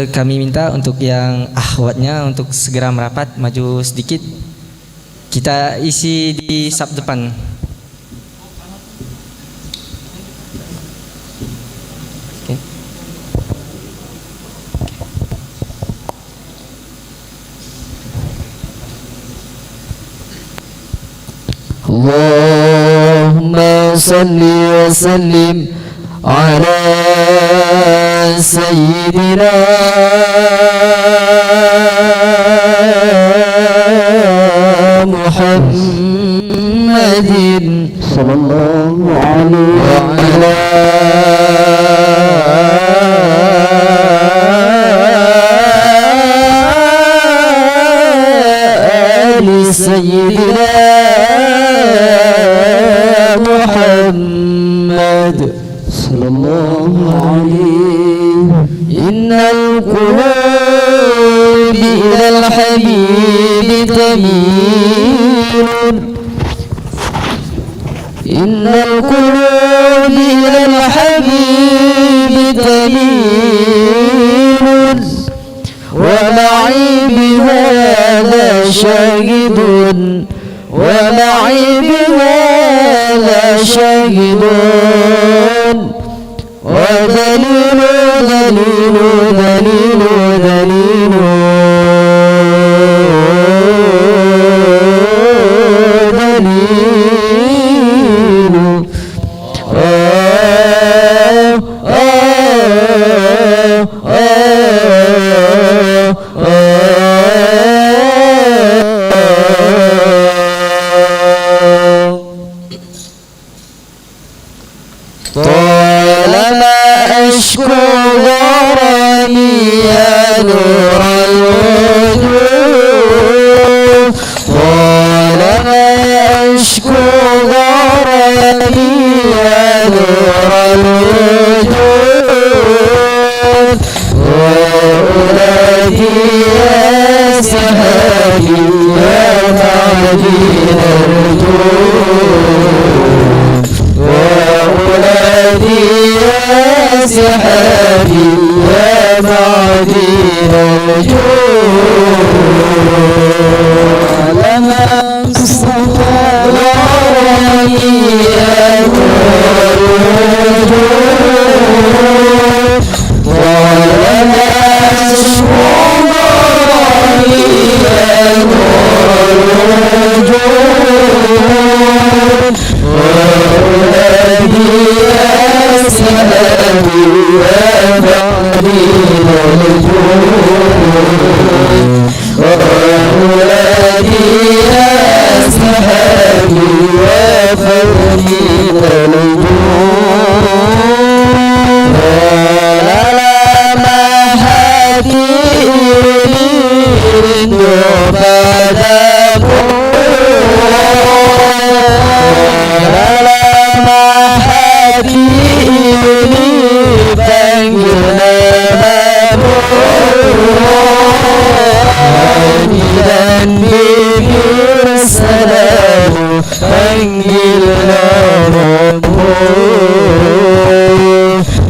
kami minta untuk yang akhwatnya untuk segera merapat maju sedikit. Kita isi di saf depan. Okay. Allahumma salli wa sallim ala sayyidina Muhammadin sallallahu alaihi wa ala ali sayyidina Muhammad sallallahu alaihi. Innal qulub ilal habib tamilun. Innal qulub ilal habib tamilun. Wa ma'i bihadha shahidun. Wa ma'i bihadha shahidun. Wa dalilu dalilu dalilu dalilu dalilu. طالما أشكو غرامي يا نور الوجود. طالما أشكو غرامي يا نور الوجود. وأولادي يا سحابي يا معدن الرجود. وأولادي يا سحابي يا معدن الرجود. لما اصطفى غرامي يا نور الوجود. طالما أشكو غرامي يا نور الوجود. وأولادي يا سحابي يا معدن الوجود. وأولادي يا سحابي يا معدن الوجود. لما هديني بدمه. Lama hati ini panggil namamu. Hati dan bibir selalu panggil namamu.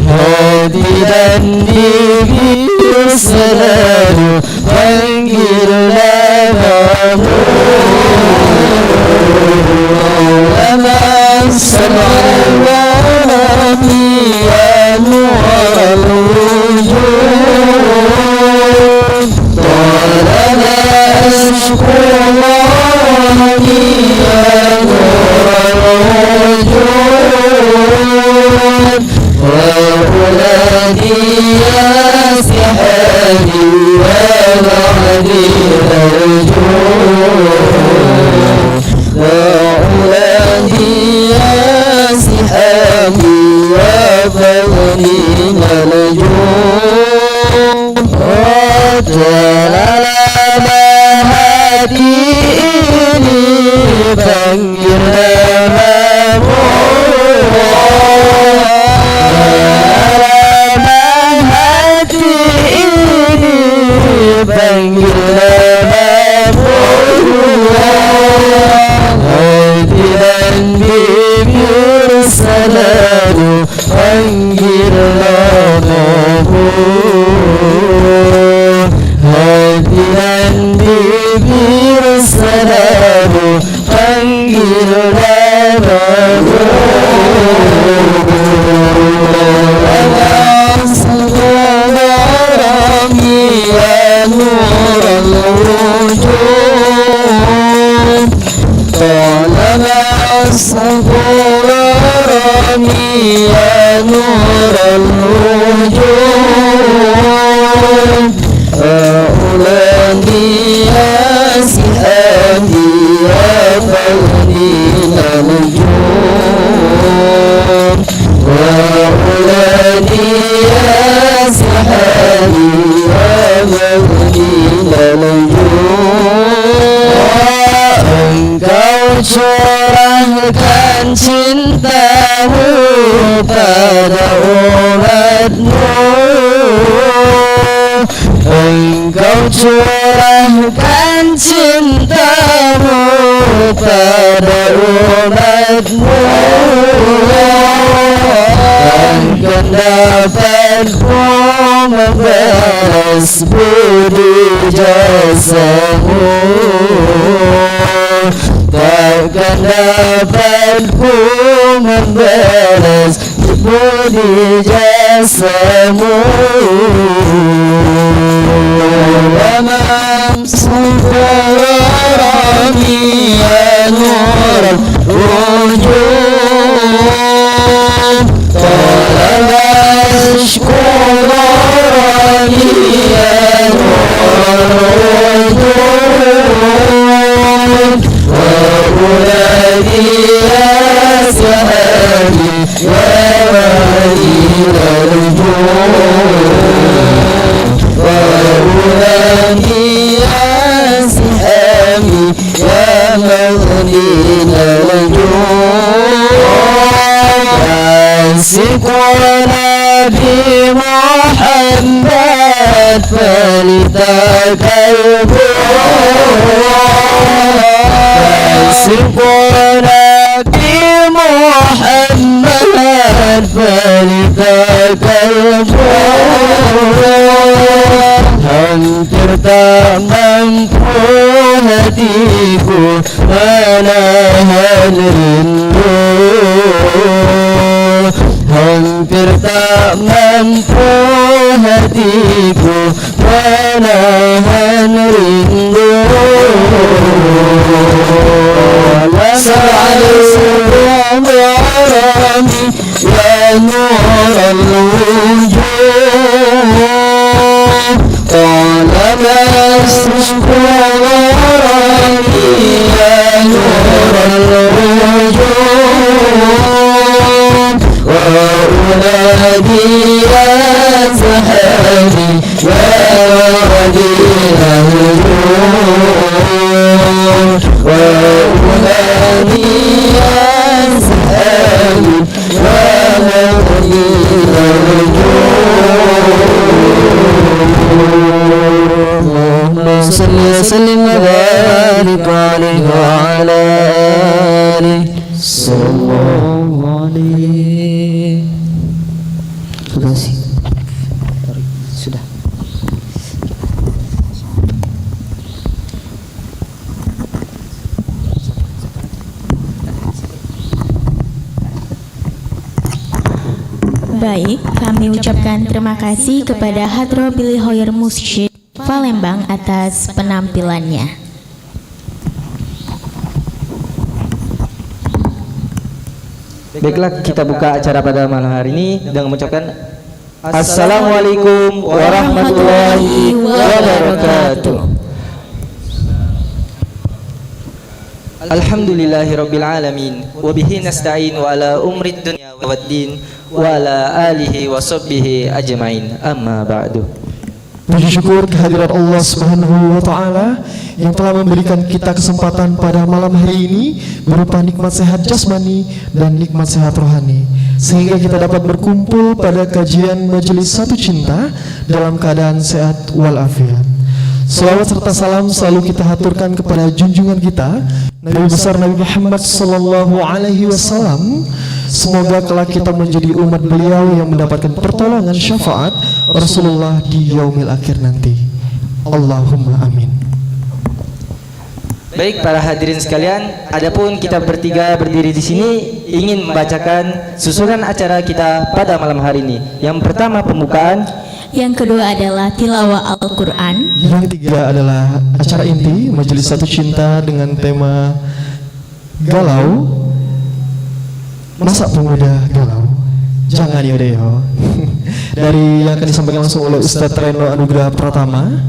Hati dan bibir selalu panggil namamu. Aman salawati ya nur al-wujud. Talama ashku Allahi ya nur al-wujud. Wa uladi ya sihabi wa ma'din al-wujud. أولادي يا سحابي يا بنين الجود. طالما هديني panggil namamu. طالما hati ini panggil namamu. Hati dan bibir selalu panggil namamu. صغراني يا نور الوجود أولادي يا سحابي يا فضيل الوجود وأولادي يا سحابي يا فضيل الوجود Engkau curahkan cintamu pada umatmu Engkau curahkan cintamu pada umatmu Takkan dapat ku membalas budi jasamu Takkan dapat ku membalas budi jasamu Wamam sukarami ya nur wujud Talaba syukurani ya nur wujud وأولادي يا سهادي يا ولي الوجود وأولادي يا سهامي يا مغني الوجود فاسقنا بمحمد فلتكلمون فاسقنا بمحمد فلتكلمون hampir tak mampu hatiku menahan rindu hampir tak mampu hatiku menahan rindu Assalamualaikum warahmatullahi ya nur al-wujud Talaba syukurani ya nur al-wujud Wa uladi ya sahabi ya wadil al-wujud Wa uladi ya sahabi ya wadil Allahumma salli wa sallim wa barik alaihi wa ala alihi sallallahu alaihi. Terima kasih. Sudah. Baik, kami ucapkan terima kasih kepada Hadro Billy Hoyer Musjid Palembang atas penampilannya. Baiklah, kita buka acara pada malam hari ini dengan mengucapkan Assalamualaikum warahmatullahi wabarakatuh. Alhamdulillahirabbil alamin wa bihi nasta'in wa ala umrid dunya waddin wa ala alihi wa sahbihi ajmain. Amma ba'du. Puji syukur kehadirat Allah Subhanahu wa taala yang telah memberikan kita kesempatan pada malam hari ini berupa nikmat sehat jasmani dan nikmat sehat rohani sehingga kita dapat berkumpul pada kajian majelis Satu Cinta dalam keadaan sehat walafiat. Salawat serta salam selalu kita haturkan kepada junjungan kita Nabi besar Nabi Muhammad sallallahu alaihi wasallam. Semoga kelak kita menjadi umat beliau yang mendapatkan pertolongan syafaat Rasulullah di yaumil akhir nanti. Allahumma amin. Baik para hadirin sekalian, adapun kita bertiga berdiri di sini ingin membacakan susunan acara kita pada malam hari ini. Yang pertama pembukaan, yang kedua adalah tilawah Al-Quran, yang ketiga adalah acara inti Majelis Satu Cinta dengan tema Galau, Masa pemuda galau? Jangan Yodeo. Dari yang akan disampaikan langsung oleh Ustadz Reno Anugrah Pratama.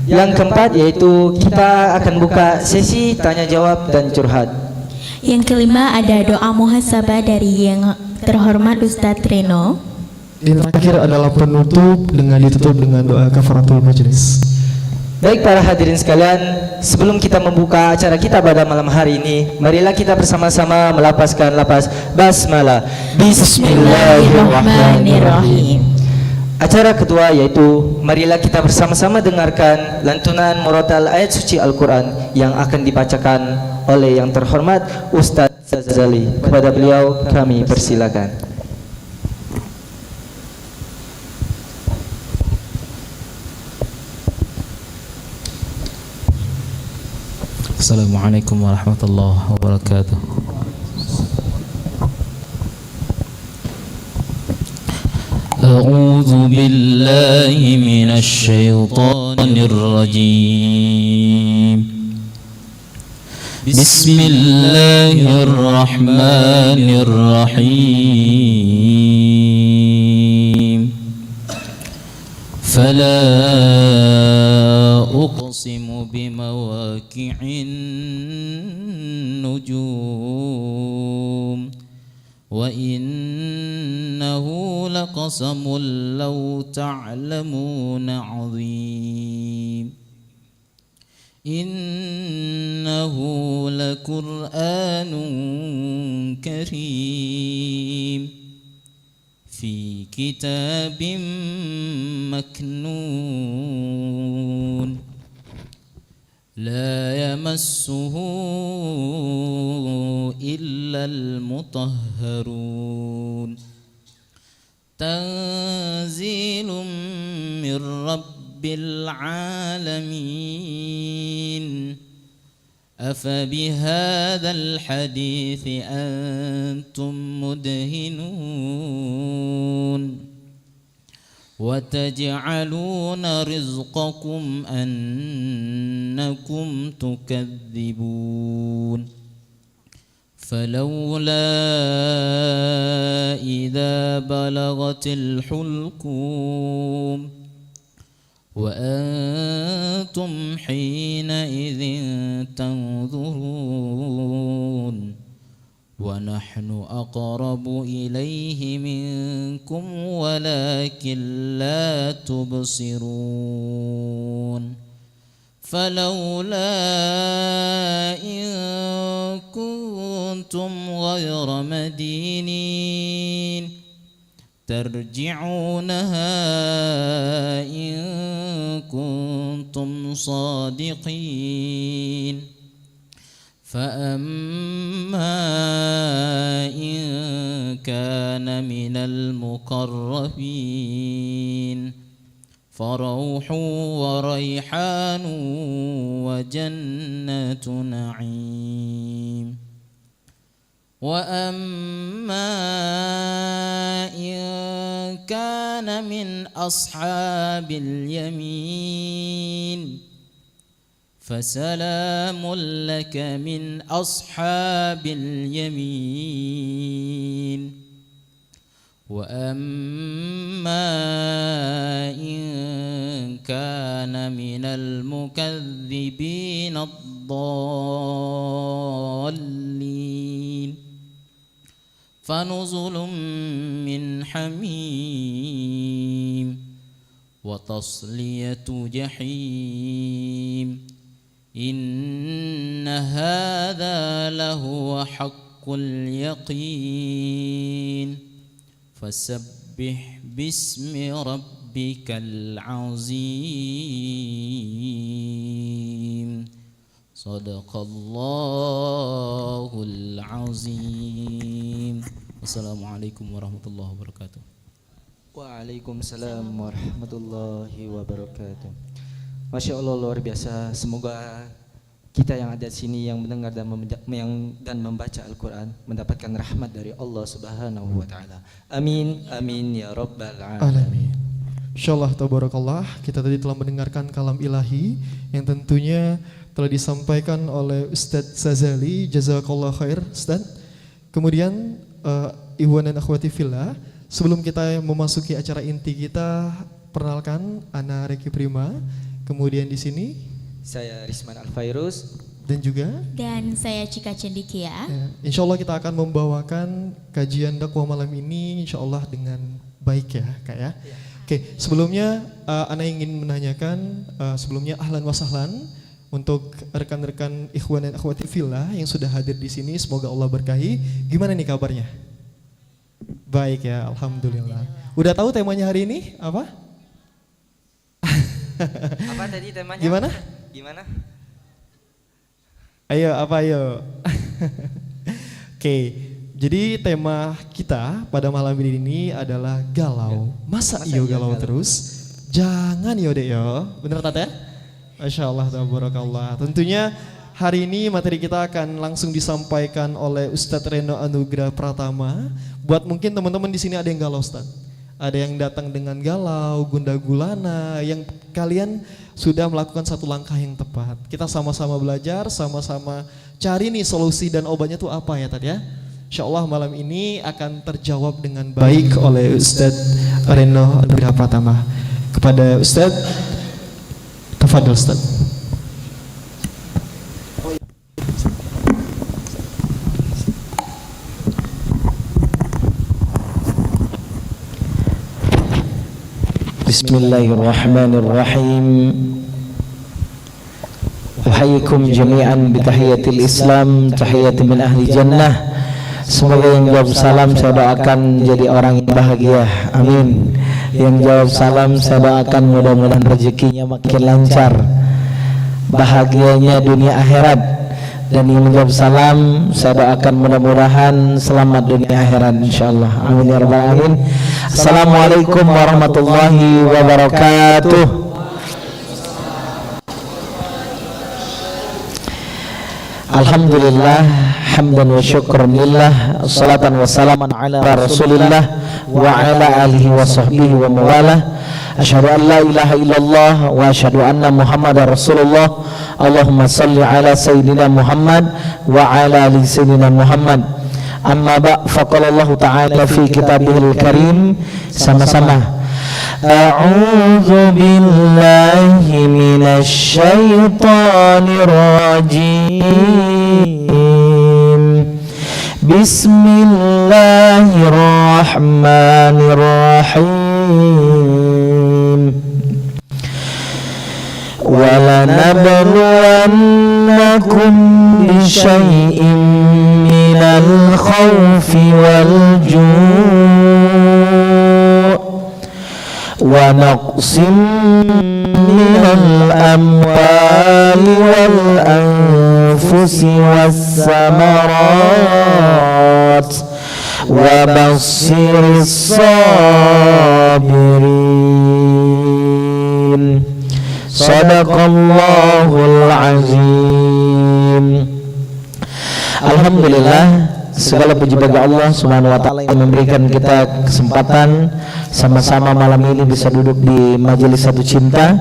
Yang keempat yaitu kita akan buka sesi tanya jawab dan curhat. Yang kelima ada doa muhasabah dari yang terhormat Ustadz Reno. Dan terakhir adalah penutup dengan ditutup dengan doa kafaratul majelis. Baik para hadirin sekalian, sebelum kita membuka acara kita pada malam hari ini, marilah kita bersama-sama melapaskan lapas basmalah. Bismillahirrahmanirrahim. Acara kedua yaitu marilah kita bersama-sama dengarkan lantunan murotal ayat suci Al-Quran yang akan dibacakan oleh yang terhormat Ustadz Zazali. Kepada beliau kami persilakan. Assalamualaikum warahmatullahi wabarakatuh. A'udzu billahi minasy syaithanir rajim. Bismillahirrahmanirrahim. Fala uqsimu bimawaqi'in nujum wa innahu laqasamun law ta'lamuna 'azim innahu laqur'anun karim fi kitabim maknun la yamassuhu illal mutahharun tanzilum mir rabbil alamin أفبهذا الحديث أنتم مدهنون وتجعلون رزقكم أنكم تكذبون فلولا إذا بلغت الحلقوم وأنتم حينئذ تنظرون ونحن أقرب إليه منكم ولكن لا تبصرون فلولا إن كنتم غير مدينين ترجعونها إن كنتم صادقين فأما إن كان من المقربين فروح وريحان وجنة نعيم وأما إن كان من أصحاب اليمين فسلام لك من أصحاب اليمين وأما إن كان من المكذبين الضالين فنزل من حميم وتصلية جحيم إن هذا لهو حق اليقين فسبح باسم ربك العظيم صدق الله العظيم. Wassalamualaikum warahmatullahi wabarakatuh. Waalaikumsalam warahmatullahi wabarakatuh. Masya Allah, luar biasa. Semoga kita yang ada di sini yang mendengar dan membaca Al-Quran mendapatkan rahmat dari Allah Subhanahu wa taala. Amin amin ya rabbal alamin. Insyaallah tabarakallah, kita tadi telah mendengarkan kalam ilahi yang tentunya telah disampaikan oleh Ustadz Zazali, jazakallah khair Ustadz. Kemudian Ikhwan dan akhwati fillah, sebelum kita memasuki acara inti kita, perkenalkan Ana Reki Prima, kemudian di sini Saya Risman Alfairus. dan juga Dan saya Cika Cendikia. ya, insya Allah kita akan membawakan kajian dakwah malam ini insya Allah dengan baik ya Kak ya. Oke, sebelumnya Ana ingin menanyakan sebelumnya ahlan wa sahlan untuk rekan-rekan ikhwan dan akhwati fillah yang sudah hadir di sini, semoga Allah berkahi. Gimana nih kabarnya? Baik ya, alhamdulillah. Udah tahu temanya hari ini apa? Apa tadi temanya? Gimana? Gimana? Ayo, apa ayo? Oke, jadi tema kita pada malam ini adalah galau. Masa iyo galau terus? Jangan yo dek yo, bener Tata? Masya Allah, tabarakallah. Tentunya hari ini materi kita akan langsung disampaikan oleh Ustadz Reno Anugrah Pratama. Buat mungkin teman-teman di sini ada yang galau Ustadz. Ada yang datang dengan galau, gundah gulana, yang kalian sudah melakukan satu langkah yang tepat. Kita sama-sama belajar, sama-sama cari nih solusi dan obatnya tuh apa ya tadi ya. Insya Allah malam ini akan terjawab dengan baik oleh Ustadz Reno Anugrah Pratama. Kepada Ustadz, tafadhol Ustadz. Bismillahirrahmanirrahim. Uhayyikum jami'an bitahiyatil Islam, tahiyati min ahli jannah. Semoga yang jawab salam saya doakan jadi orang yang bahagia. Amin. Yang jawab salam saya doakan mudah-mudahan rezekinya makin lancar, bahagianya dunia akhirat. Dan yang menjawab salam saya doakan mudah-mudahan selamat dunia akhirat insyaallah. Amin ya rabbal alamin. Assalamualaikum warahmatullahi wabarakatuh. Alhamdulillah, hamdan wa syukran lillah, salatan wa salaman ala rasulillah wa ala alihi wa sahbihi wa mawalah. Asyhadu an la ilaha illallah wa asyhadu anna Muhammadar Rasulullah. Allahumma salli ala sayyidina Muhammad wa ala ali sayyidina Muhammad. Amma ba' faqala Allah ta'ala fi kitabihil karim, sama-sama A'udzu billahi minasy syaithanir rajim. Bismillahirrahmanirrahim. وَلَنَبْلُوَنَّكُمْ بِشَيْءٍ مِّنَ الْخَوْفِ وَالْجُوعِ وَنَقْصٍ مِّنَ الْأَمْوَالِ وَالْأَنفُسِ وَالثَّمَرَاتِ وَبَشِّرِ الصَّابِرِينَ. Sadaqallahul azim. Alhamdulillah, segala puji bagi Allah Subhanahu wa taala yang memberikan kita kesempatan sama-sama malam ini bisa duduk di majelis satu cinta.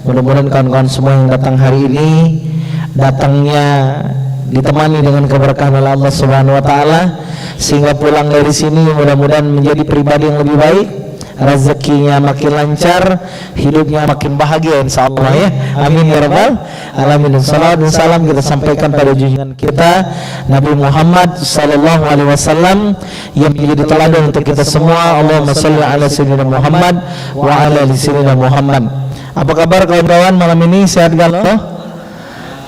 Mudah-mudahan kawan-kawan semua yang datang hari ini datangnya ditemani dengan keberkahan oleh Allah Subhanahu wa taala, sehingga pulang dari sini mudah-mudahan menjadi pribadi yang lebih baik, rezekinya makin lancar, hidupnya makin bahagia insyaallah ya. Amin ya rabbal alamin. Salawat dan salam kita sampaikan pada junjungan kita Nabi Muhammad sallallahu alaihi wasallam yang menjadi teladan untuk kita semua. Allahumma shalli ala sayyidina Muhammad wa ala ali sayyidina Muhammad. Apa kabar kawan-kawan malam ini, sehat galau?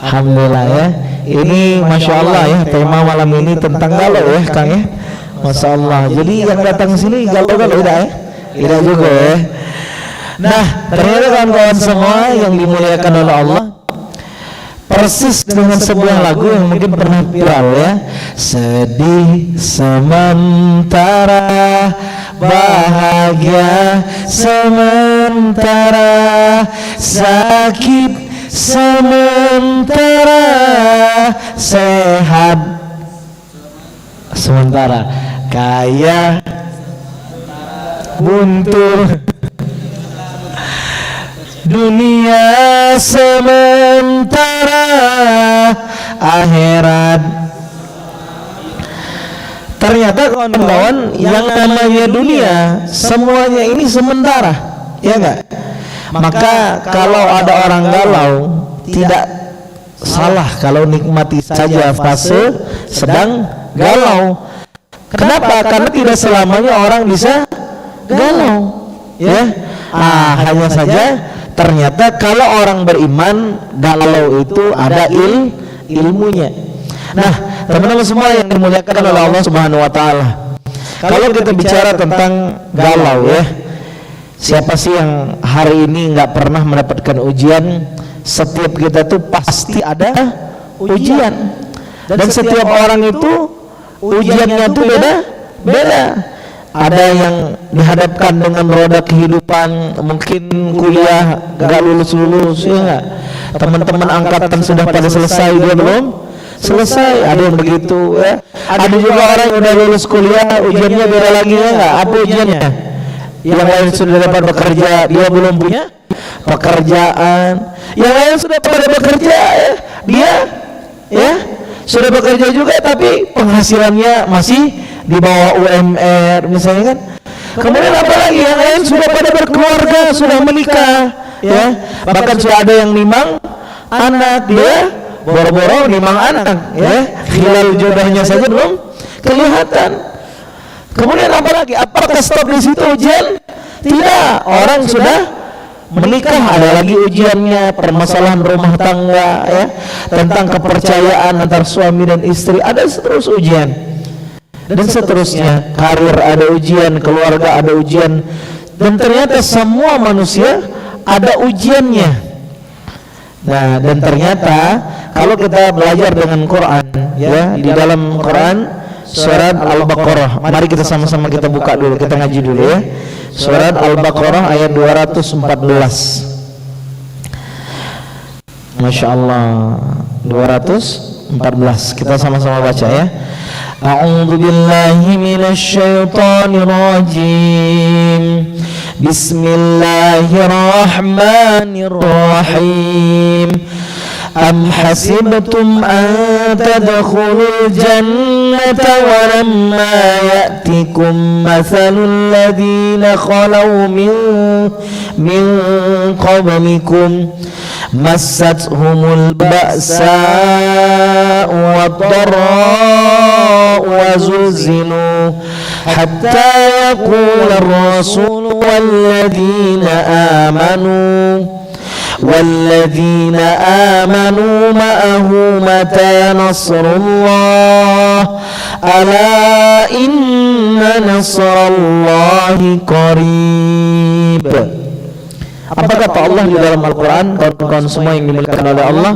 Alhamdulillah ya. Ini Masya Allah ya, tema malam ini tentang galau ya Kang ya. Masya Allah. Jadi yang datang sini galau-galau udah ya? Tidak juga ya. Nah, ternyata kawan-kawan semua yang dimuliakan oleh Allah, persis dengan sebuah lagu yang mungkin pernah viral ya. Sedih sementara, bahagia sementara, sakit sementara, sehat sementara, kaya buntu, dunia sementara, akhirat ternyata kawan-kawan yang namanya dunia semuanya ini sementara, ya enggak? Maka kalau ada orang galau tidak salah kalau nikmati saja fase sedang galau. Kenapa? Karena tidak selamanya orang bisa galau, ya. Hanya saja ternyata kalau orang beriman galau itu ada ilmunya. Nah, teman-teman semua yang dimuliakan oleh Allah Subhanahu wa taala. Kalau kita bicara tentang galau, ya. Siapa sih yang hari ini nggak pernah mendapatkan ujian? Setiap kita tuh pasti ada ujian. Dan setiap orang itu ujiannya tuh beda. Ada yang dihadapkan dengan roda kehidupan, mungkin kuliah nggak lulus, ya nggak? Teman-teman angkatan sudah pada selesai, dia belum selesai, ada yang begitu, ya. Ada juga orang yang udah lulus kuliah, ujiannya beda lagi, ya nggak? Apa ujiannya? Yang lain sudah dapat bekerja, dia belum punya pekerjaan. Yang lain sudah pada bekerja, ya. Dia, ya, sudah bekerja juga, tapi penghasilannya masih di bawah UMR, misalnya kan. Kemudian apalagi yang lain sudah pada berkeluarga, sudah menikah, ya. Bahkan sudah ada yang nimang anak, dia boro-boro nimang anak, ya. Hilal jodohnya saja belum kelihatan. Kemudian apalagi? Apakah stop di situ ujian? Tidak, orang sudah menikah, ada lagi ujiannya, permasalahan rumah tangga, ya, tentang kepercayaan antar suami dan istri, ada terus ujian, dan seterusnya. Karir ada ujian, keluarga ada ujian, dan ternyata semua manusia ada ujiannya. Nah, dan ternyata kalau kita belajar dengan Quran, ya, di dalam Quran surat Al-Baqarah, mari kita sama-sama kita buka dulu, kita ngaji dulu, ya. Surat Al-Baqarah ayat 214. Masya Allah, 214. Kita sama-sama baca, ya. A'udzu billahi minasy syaithanir rajim. Bismillahirrahmanirrahim. Am hasibtum an tadkhulul jannata wa lamma ya'tikum mathalul ladzina khalaw min qablikum massathumul ba'sa wad-dharra wa zulzilu hatta yaqula ar-rasul والذين آمنوا معه متى نصر الله ألا إن نصر الله قريب. Apa kata Allah di dalam Al-Quran, kawan-kawan semua yang dimuliakan oleh Allah?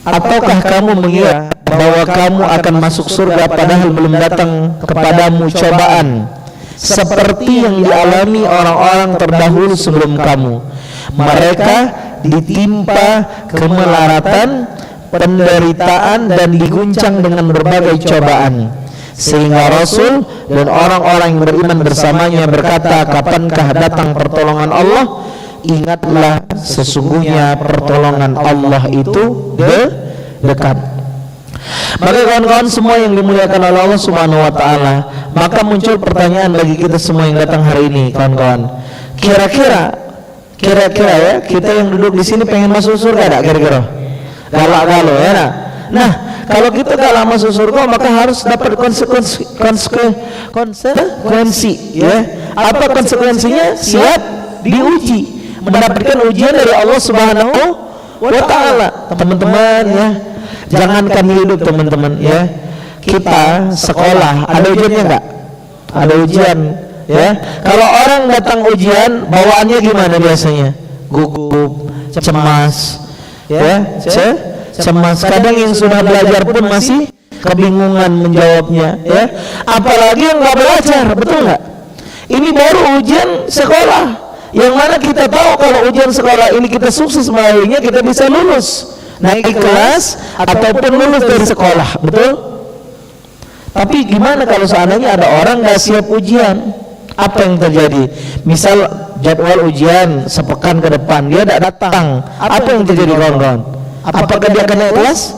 Ataukah kamu mengira bahwa kamu akan masuk surga padahal belum datang kepadamu cobaan seperti yang dialami orang-orang terdahulu sebelum kamu? Mereka ditimpa kemelaratan, penderitaan, dan diguncang dengan berbagai cobaan, sehingga Rasul dan orang-orang yang beriman bersamanya berkata, kapankah datang pertolongan Allah? Ingatlah, sesungguhnya pertolongan Allah itu dekat. Maka kawan-kawan semua yang dimuliakan oleh Allah Subhanahu wa taala, maka muncul pertanyaan bagi kita semua yang datang hari ini, kawan-kawan. Kira-kira ya, kita yang duduk di sini pengen masuk surga enggak kira-kira? Galak-galau, ya nah. Nah, kalau kita galak masuk surga maka harus dapat konsekuensi, ya. Apa konsekuensinya? Siap diuji, mendapatkan ujian dari Allah Subhanahu wa taala. Teman-teman, ya. Jangankan hidup, teman-teman, ya. Kita sekolah ada ujiannya enggak? Ada ujian, ya. Kalau orang datang ujian bawaannya gimana biasanya? Gugup, cemas, ya, cemas. Kadang yang sudah belajar pun masih kebingungan menjawabnya, ya. Apalagi yang nggak belajar, betul nggak? Ini baru ujian sekolah, yang mana kita tahu kalau ujian sekolah ini kita sukses melaluinya, kita bisa lulus, naik kelas ataupun lulus dari sekolah, betul? Tapi gimana kalau seandainya ada orang nggak siap ujian? Apa yang terjadi? Misal jadwal ujian sepekan ke depan dia tidak datang, apa yang terjadi, kawan-kawan? Apakah dia akan naik kelas?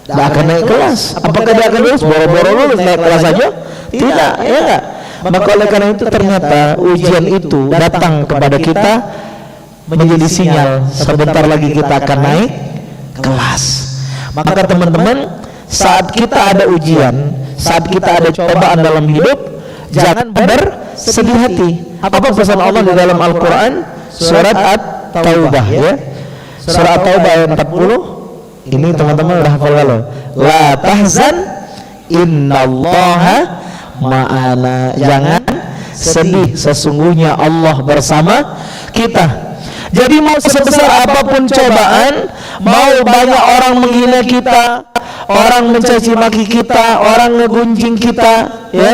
tidak akan naik kelas. Apakah dia akan lulus? Boro-boro lulus naik kelas saja? Tidak, ya enggak? Maka oleh karena itu ternyata ujian itu datang kepada kita menjadi sinyal sebentar lagi kita akan naik kelas. Maka teman-teman, saat kita ada ujian, saat kita ada cobaan dalam hidup, jangan bersedih hati. Apa pesan Allah di dalam Al-Quran? Surat At-Taubah, ya. Surat At-Taubah ayat 40. Ini teman-teman udah hafal kalau la tahzan innallaha ma'ana. Jangan sedih, sesungguhnya Allah bersama kita. Jadi mau sebesar apapun cobaan, mau banyak orang menghina kita, orang mencaci maki kita, orang ngegunjing kita, ya,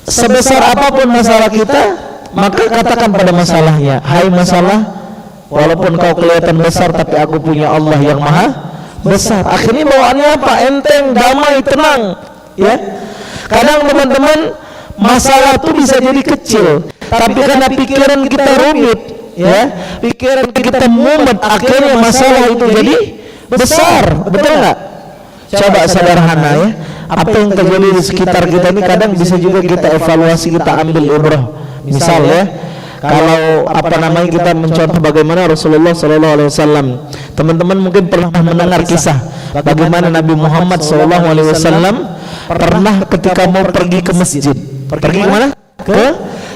sebesar apapun masalah kita, maka katakan pada masalahnya, hai masalah, walaupun kau kelihatan besar, tapi aku punya Allah yang maha besar. Akhirnya bawaannya apa? Enteng, damai, tenang, ya. Kadang teman-teman, masalah itu bisa jadi kecil, tapi karena pikiran kita rumit, ya, pikiran kita mumet, akhirnya masalah itu jadi besar. Betul nggak? Coba sederhana, ya, apa yang terjadi di sekitar kita ini kadang bisa juga kita evaluasi, kita ambil ibrah. Misal, ya, kalau apa namanya kita mencontoh bagaimana Rasulullah SAW. Teman-teman mungkin pernah mendengar kisah bagaimana Nabi Muhammad SAW pernah ketika mau pergi ke masjid. Pergi kemana?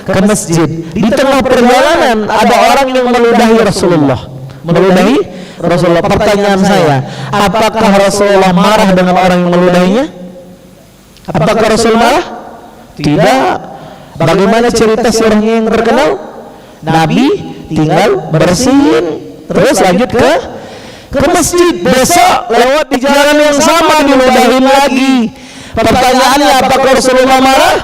Ke masjid. Di tengah perjalanan ada orang yang meludahi Rasulullah. Meludahi Rasulullah. Pertanyaan saya, apakah Rasulullah marah dengan orang yang meludahinya? Apakah Rasul marah? Tidak. Bagaimana cerita si orangnya yang terkenal? Nabi tinggal bersihin, terus lanjut ke masjid. Besok lewat di jalan yang sama diludahin lagi. Pertanyaannya, apakah Rasulullah marah?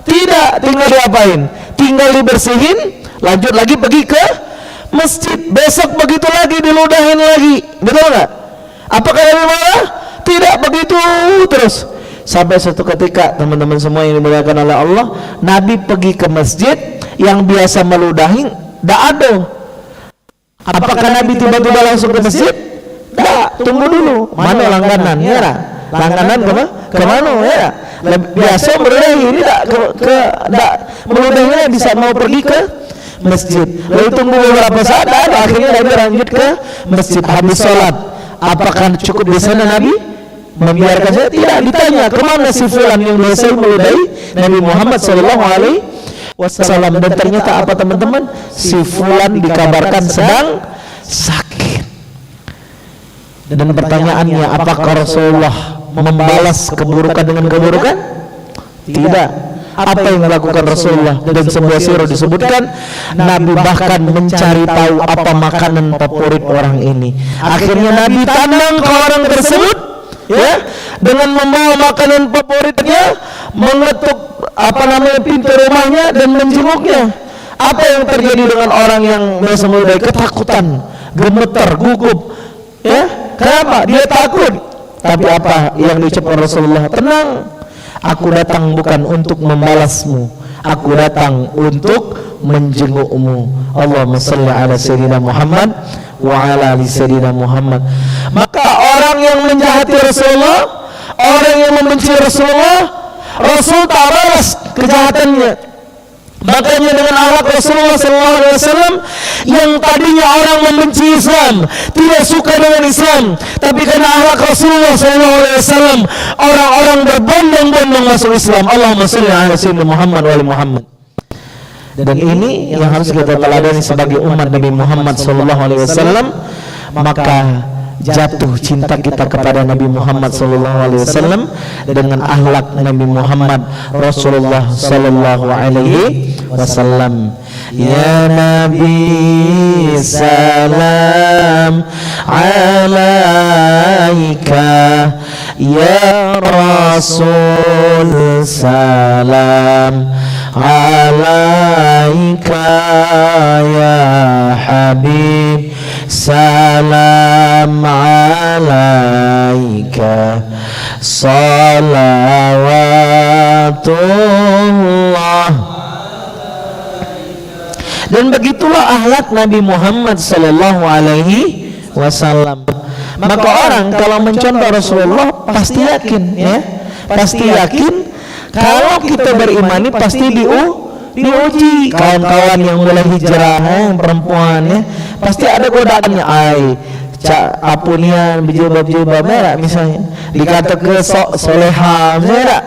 Tidak. Tinggal diapain? Tinggal dibersihin, lanjut lagi pergi ke masjid. Besok begitu lagi diludahin lagi. Betul nggak? Apakah Nabi marah? Tidak. Begitu terus sampai suatu ketika, teman-teman semua yang dimuliakan oleh Allah, Nabi pergi ke masjid, yang biasa meludahi tidak ada. Apakah Nabi tiba-tiba langsung ke masjid? Tidak. Tunggu dulu. Mana langganan? Ya, langganan kemana? Ya, biasa meludahi ini tidak meludahinya bisa mau pergi ke masjid. Lalu tunggu beberapa saat, akhirnya Nabi lanjut ke masjid. Habis sholat, apakah cukup di sana Nabi membiarkan saya? Tidak. Ditanya, kemana si fulan yang biasa meludahi Nabi Muhammad SAW? Dan ternyata apa teman-teman? Si fulan dikabarkan sedang sakit. Dan pertanyaannya, apakah Rasulullah membalas keburukan dengan keburukan? Tidak. Apa yang dilakukan Rasulullah? Dan sebuah sirah disebutkan Nabi bahkan mencari tahu apa makanan favorit orang ini. Akhirnya Nabi tandang ke orang tersebut, ya, dengan membawa makanan favoritnya, mengetuk pintu rumahnya dan menjenguknya. Apa yang terjadi dengan orang yang biasa meludahi? Ketakutan, gemetar, gugup, ya. Kenapa? Dia takut. Tapi apa yang diucapkan Rasulullah? Tenang, aku datang bukan untuk membalasmu, aku datang untuk menjengukmu. Allahumma shalli ala sayyidina Muhammad wa ala ali sayyidina Muhammad. Maka orang yang menjahati Rasulullah, orang yang membenci Rasulullah, Rasul tak balas kejahatannya. Makanya dengan akhlak Rasulullah SAW, yang tadinya orang membenci Islam, tidak suka dengan Islam, tapi karena akhlak Rasulullah SAW, orang-orang berbondong-bondong masuk Islam. Allahumma shalli ala sayyidina Muhammad wa ali Muhammad. Dan ini yang harus kita teladani sebagai umat Nabi Muhammad SAW. Maka jatuh cinta kita kepada Nabi Muhammad SAW dengan akhlak Nabi Muhammad Rasulullah SAW. Ya Nabi salam alaika, ya Rasul salam alaika, ya Habib salam alaika, salawatullah. Dan begitulah akhlak Nabi Muhammad sallallahu alaihi wasallam. Maka orang kalau mencontoh Rasulullah pasti yakin, ya, pasti yakin kalau kita beriman ini pasti diuji. Kawan-kawan yang mulai hijrah, yang perempuan, ya, pasti ada godaannya. Apunian berjilbab merah misalnya, dikata ke soleha misalnya,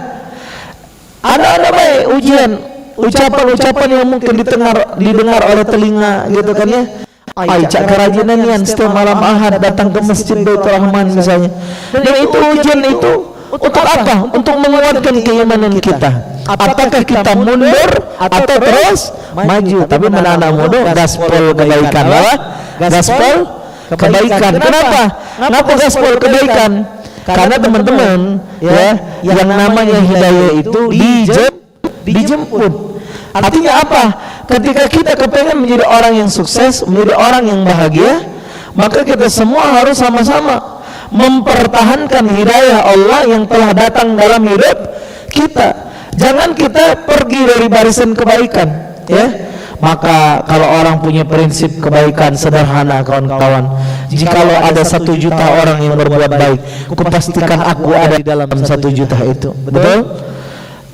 ada baik ujian, ucapan yang mungkin didengar oleh telinga gitu kan, ya. Cak kerajinan yang setiap malam Ahad datang ke Masjid Baitur Rahman misalnya. Dan itu ujian itu untuk apa? Untuk menguatkan keimanan kita. Apakah kita mundur atau terus maju? Tapi mana mundur, gaspol kebaikan, gaspol kebaikan. Kenapa gaspol kebaikan? Karena teman-teman, ya, yang namanya hidayah itu dijemput. Artinya apa? Ketika kita kepengen menjadi orang yang sukses, menjadi orang yang bahagia, maka kita semua harus sama-sama mempertahankan hidayah Allah yang telah datang dalam hidup kita. Jangan kita pergi dari barisan kebaikan, ya. Maka kalau orang punya prinsip kebaikan sederhana, kawan-kawan, jikalau ada 1 juta orang yang berbuat baik, kupastikan aku ada di dalam 1 juta itu. Betul?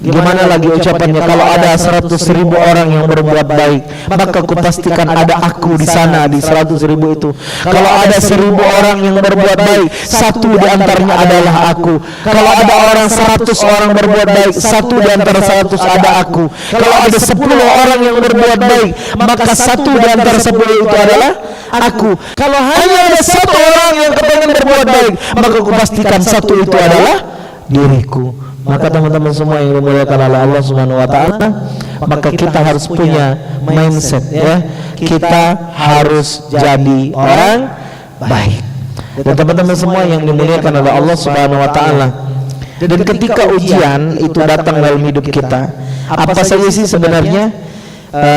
Gimana lagi ucapannya? Kalau ada 100.000 orang yang berbuat baik, maka kupastikan ada aku di sana di 100.000 itu. Kalau ada 1.000 orang yang berbuat baik, 1 di antaranya adalah aku. Kalau ada orang 100 orang berbuat baik, 1 di antara 100 ada aku. Kalau ada 10 orang yang berbuat baik, maka 1 di antara 10 itu adalah aku. Kalau hanya ada 1 orang yang kepengen berbuat baik, maka kupastikan 1 itu adalah diriku. Maka teman-teman semua yang dimuliakan oleh Allah Subhanahu wa taala, maka kita harus punya mindset, ya. Kita harus jadi orang baik. Dan teman-teman semua yang dimuliakan oleh Allah Subhanahu wa taala, dan ketika ujian itu datang dalam hidup kita, apa saja sih sebenarnya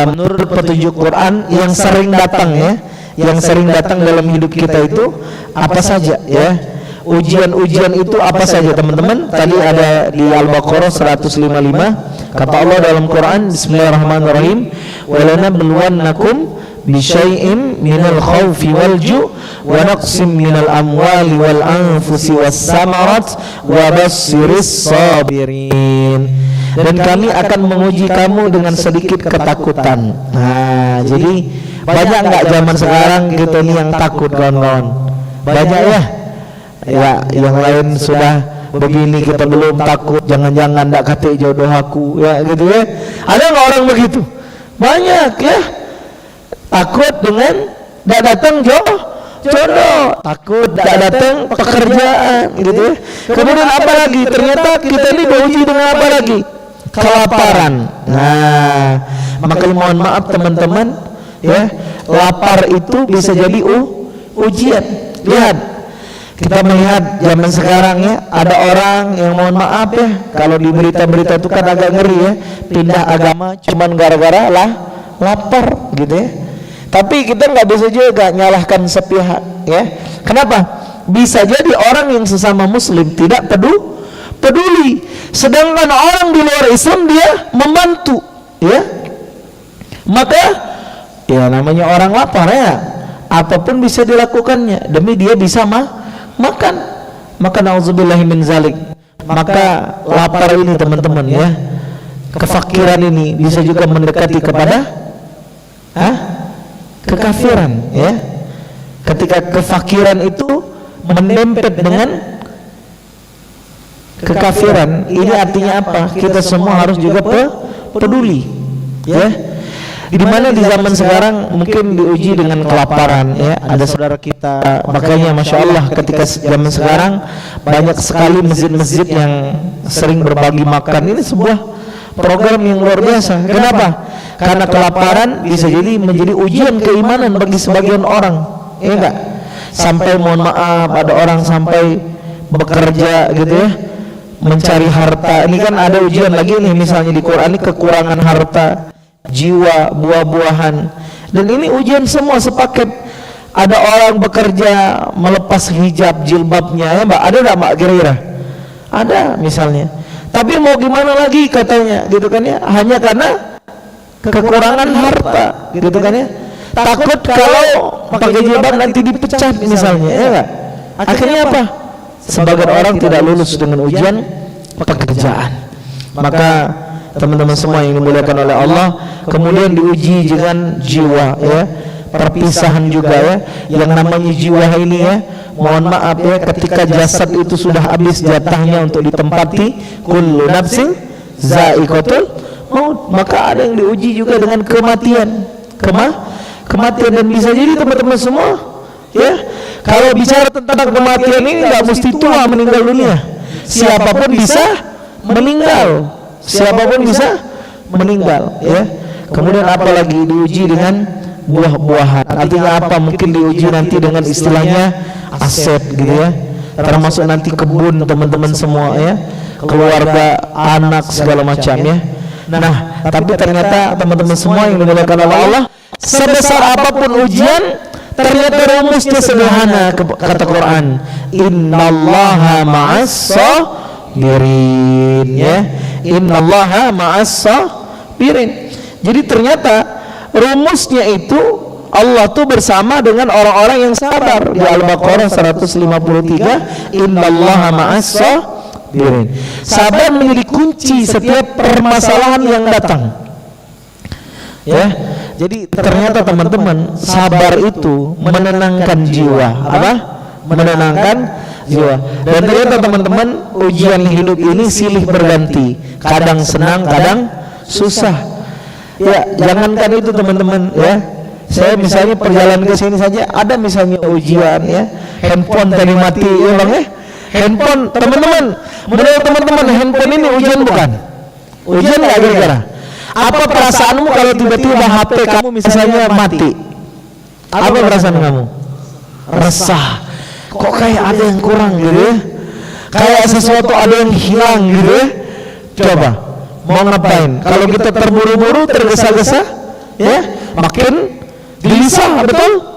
menurut petunjuk Quran yang sering datang, ya, yang sering datang dalam hidup kita itu apa saja, ya? Ujian-ujian itu apa saja, teman-teman? Tadi ada di Al-Baqarah 155, kata Allah dalam Quran, Bismillahirrahmanirrahim, walanabluwannakum bisyai'in minal khawfi wal ju' wa naqsim minal amwali wal anfusi was samarat wa bassiris sabirin. Dan kami akan menguji kamu dengan sedikit ketakutan. Nah, jadi banyak enggak zaman sekarang kita ini yang takut, kawan-kawan? Banyak, ya. Ya, yang lain sudah begini, kita belum takut, jangan-jangan ndak kate jodoh aku, ya gitu, ya. Ada nggak orang begitu? Banyak, ya. Takut dengan ndak datang jodoh, takut ndak datang pekerjaan, gitu, ya. Kemudian apa lagi? Ternyata kita ini diuji dengan apa lagi? Kelaparan. Nah, maka mohon maaf teman-teman, ya, lapar itu bisa jadi ujian. Lihat, kita melihat zaman sekarang, ya, ada orang yang mohon maaf, ya, kalau di berita-berita itu kan agak ngeri, ya, pindah agama cuman gara-gara lapar, gitu, ya. Tapi kita nggak bisa juga nyalahkan sepihak, ya. Kenapa? Bisa jadi orang yang sesama muslim tidak peduli, sedangkan orang di luar Islam dia membantu, ya. Maka ya namanya orang lapar, ya, apapun bisa dilakukannya demi dia bisa makan. Maka nauzubillahi min zalik. Maka lapar ini teman-teman, ya, kefakiran ini bisa juga mendekati kepada kekafiran, ya. Ketika kefakiran itu menempel dengan kekafiran, ini artinya apa? Kita semua harus juga peduli, ya. Di mana di zaman sekarang mungkin diuji dengan kelaparan, ya. Ada saudara kita, makanya masya Allah ketika zaman sekarang banyak sekali masjid-masjid yang sering berbagi makan. Ini sebuah program yang luar biasa. Kenapa? Karena kelaparan bisa jadi menjadi ujian keimanan bagi sebagian orang, ya enggak? Sampai mohon maaf ada orang sampai bekerja, gitu, ya, mencari harta. Ini kan ada ujian lagi nih, misalnya di Quran ini kekurangan harta, jiwa, buah-buahan, dan ini ujian semua sepaket. Ada orang bekerja melepas hijab jilbabnya, ya Mbak, ada enggak Mbak kira-kira? Ada misalnya, tapi mau gimana lagi katanya, gitu kan, ya, hanya karena kekurangan harta, gitu kan, ya. Takut kalau pakai jilbab nanti dipecat misalnya, ya enggak? Akhirnya apa? Sebagian orang tidak lulus dengan ujian pekerjaan. Maka teman-teman semua yang dimuliakan oleh Allah, kemudian diuji dengan jiwa, ya, perpisahan juga, ya. Yang namanya jiwa ini, ya, mohon maaf, ya, ketika jasad itu sudah habis jatahnya untuk ditempati, kullu nafsin za'iqatul maut, maka ada yang diuji juga dengan kematian. Kematian, dan bisa jadi teman-teman semua, ya, kalau bicara tentang kematian ini nggak mesti tua meninggal dunia. Siapapun bisa meninggal, ya. Kemudian apalagi diuji dengan buah-buahan. Artinya apa? Mungkin diuji nanti dengan istilahnya aset, gitu, ya. Termasuk nanti kebun teman-teman semua, ya, keluarga, anak, segala macam, ya. Nah, tapi ternyata teman-teman semua yang dimuliakan oleh Allah, sebesar apapun ujian, ternyata rumusnya sederhana, kata Quran, innallaha ma'as sabirin, ya, innallaha ma'as sabirin. Jadi ternyata rumusnya itu Allah tuh bersama dengan orang-orang yang sabar. Di Al-Baqarah 153, innallaha ma'as sabirin. Sabar menjadi kunci setiap permasalahan yang datang, ya. Jadi ternyata teman-teman, sabar itu menenangkan jiwa. Apa? Menenangkan jiwa. Dan ternyata teman-teman, ujian hidup ini silih berganti, kadang senang, kadang susah. Ya, jangankan itu teman-teman, ya. Saya misalnya perjalanan ke sini saja ada misalnya ujian, ya. Handphone tadi mati, ya Bang, ya. Handphone, teman-teman, menurut teman-teman, handphone ini ujian bukan? Ujian nggak kira-kira? Apa perasaanmu kalau tiba-tiba HP kamu misalnya mati? Apa perasaan kamu? Resah. Kok kayak ada yang kurang, gitu, ya? Kayak sesuatu ada yang hilang, gitu, ya? Coba, mau ngapain? Kalau kita terburu-buru, tergesa-gesa, ya, makin gelisah, betul?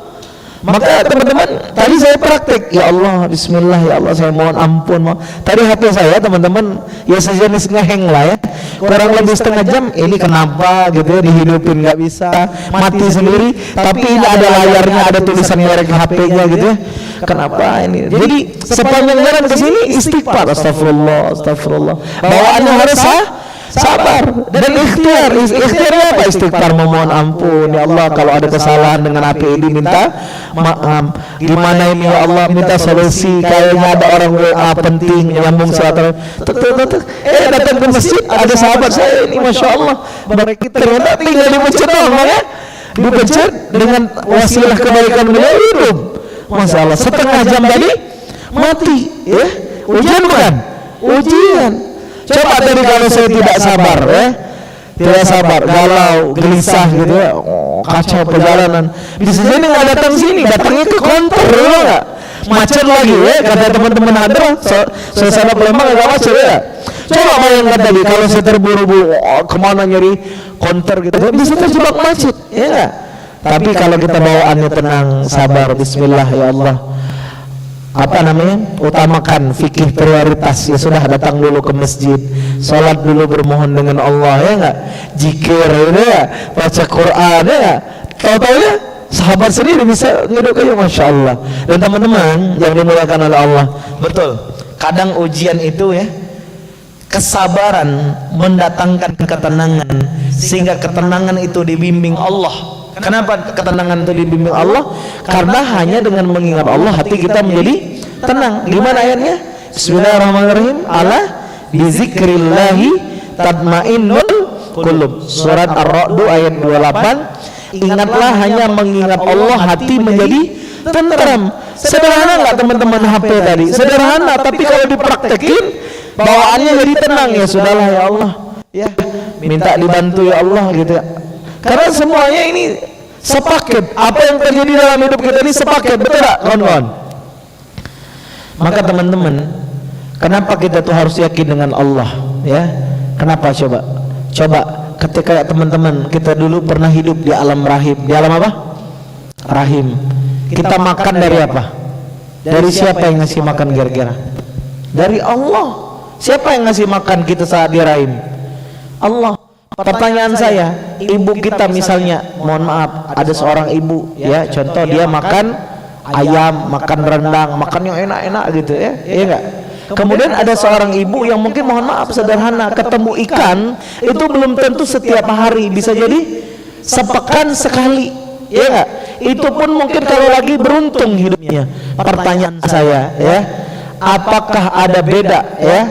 Maka teman-teman, tadi saya praktek, ya Allah, bismillah, ya Allah, saya mohon ampun. Tadi HP saya teman-teman, ya sejenis ngeheng lah, ya, kurang lebih setengah jam. Ini kenapa, gitu, ya, dihidupin nggak bisa, mati sendiri, tapi ini ada layarnya, ada tulisan merek HP-nya, gitu, ya. Kenapa ini? Jadi sepanjang jalan ke sini istighfar, astagfirullah, astagfirullah. Bawaannya harus sabar dan ikhtiar. Ikhtiarnya apa? Istighfar, memohon ampun, ya Allah, kalau ada kesalahan dengan HP ini minta maaf. Gimana ini, ya Allah, minta solusi. Kayaknya ada orang WA penting nyambung silaturahmi. Datang ke masjid, ada sahabat saya ini, masya Allah, mereka ternyata tinggal dipencet doang, ya, dipencet dengan wasilah kebaikan beliau hidup. Masya Allah, setengah jam tadi mati, ya. Ujian bukan? Ujian. Coba tadi kalau saya tidak sabar, ya, tidak sabar, galau, gelisah, gitu, ya, kacau perjalanan, bisa jadi nggak datang sini, datangnya ke konter, ya, macet lagi, ya, kata teman-teman Hadra, suasana Palembang agak macet, ya. Coba bayangkan tadi kalau saya terburu-buru, kemana nyari konter, gitu, bisa terjebak macet, ya nggak? Tapi kalau kita bawaannya tenang, sabar, bismillah, ya Allah, apa namanya, utamakan fikih prioritas, ya sudah, datang dulu ke masjid, sholat dulu, bermohon dengan Allah, ya enggak, zikir, ya, baca Quran, ya, tahu-tahu, ya, sahabat sendiri bisa ngeduk aja, masya Allah. Dan teman-teman yang dimuliakan oleh Allah, betul, kadang ujian itu, ya, kesabaran mendatangkan ketenangan, sehingga ketenangan itu dibimbing Allah. Kenapa ketenangan itu dibimbing Allah? Karena hanya dengan mengingat Allah hati kita menjadi tenang. Gimana ayatnya? Bismillahirrahmanirrahim. Ala bizikrillahi tatmainnul qulub. Surat Ar-Ra'd ayat 28. Ingatlah, hanya mengingat Allah hati menjadi tenteram. Sederhana nggak teman-teman HP tadi? Sederhana, tapi kalau dipraktekin bawaannya jadi tenang. Ya sudahlah, ya Allah, ya, minta dibantu, ya Allah, gitu, ya. Karena semuanya ini sepaket. Apa yang terjadi dalam hidup kita ini sepaket, betul tak, kawan-kawan? Maka teman-teman, kenapa kita tuh harus yakin dengan Allah, ya? Kenapa? Coba ketika teman-teman kita dulu pernah hidup di alam rahim. Di alam apa? Rahim. Kita makan dari apa? Dari siapa yang ngasih makan kira-kira? Dari Allah. Siapa yang ngasih makan kita saat di rahim? Allah. Pertanyaan saya, ibu kita misalnya, mohon maaf, ada seorang ibu, ya, contoh dia makan ayam, makan rendang, makan yang enak-enak gitu ya, iya enggak? Kemudian ada seorang ibu yang mungkin mohon maaf sederhana, ketemu ikan itu belum tentu setiap hari, bisa jadi sepekan sekali, ya enggak? Itu pun mungkin kalau lagi beruntung hidupnya. Pertanyaan saya ya, apakah ada beda ya?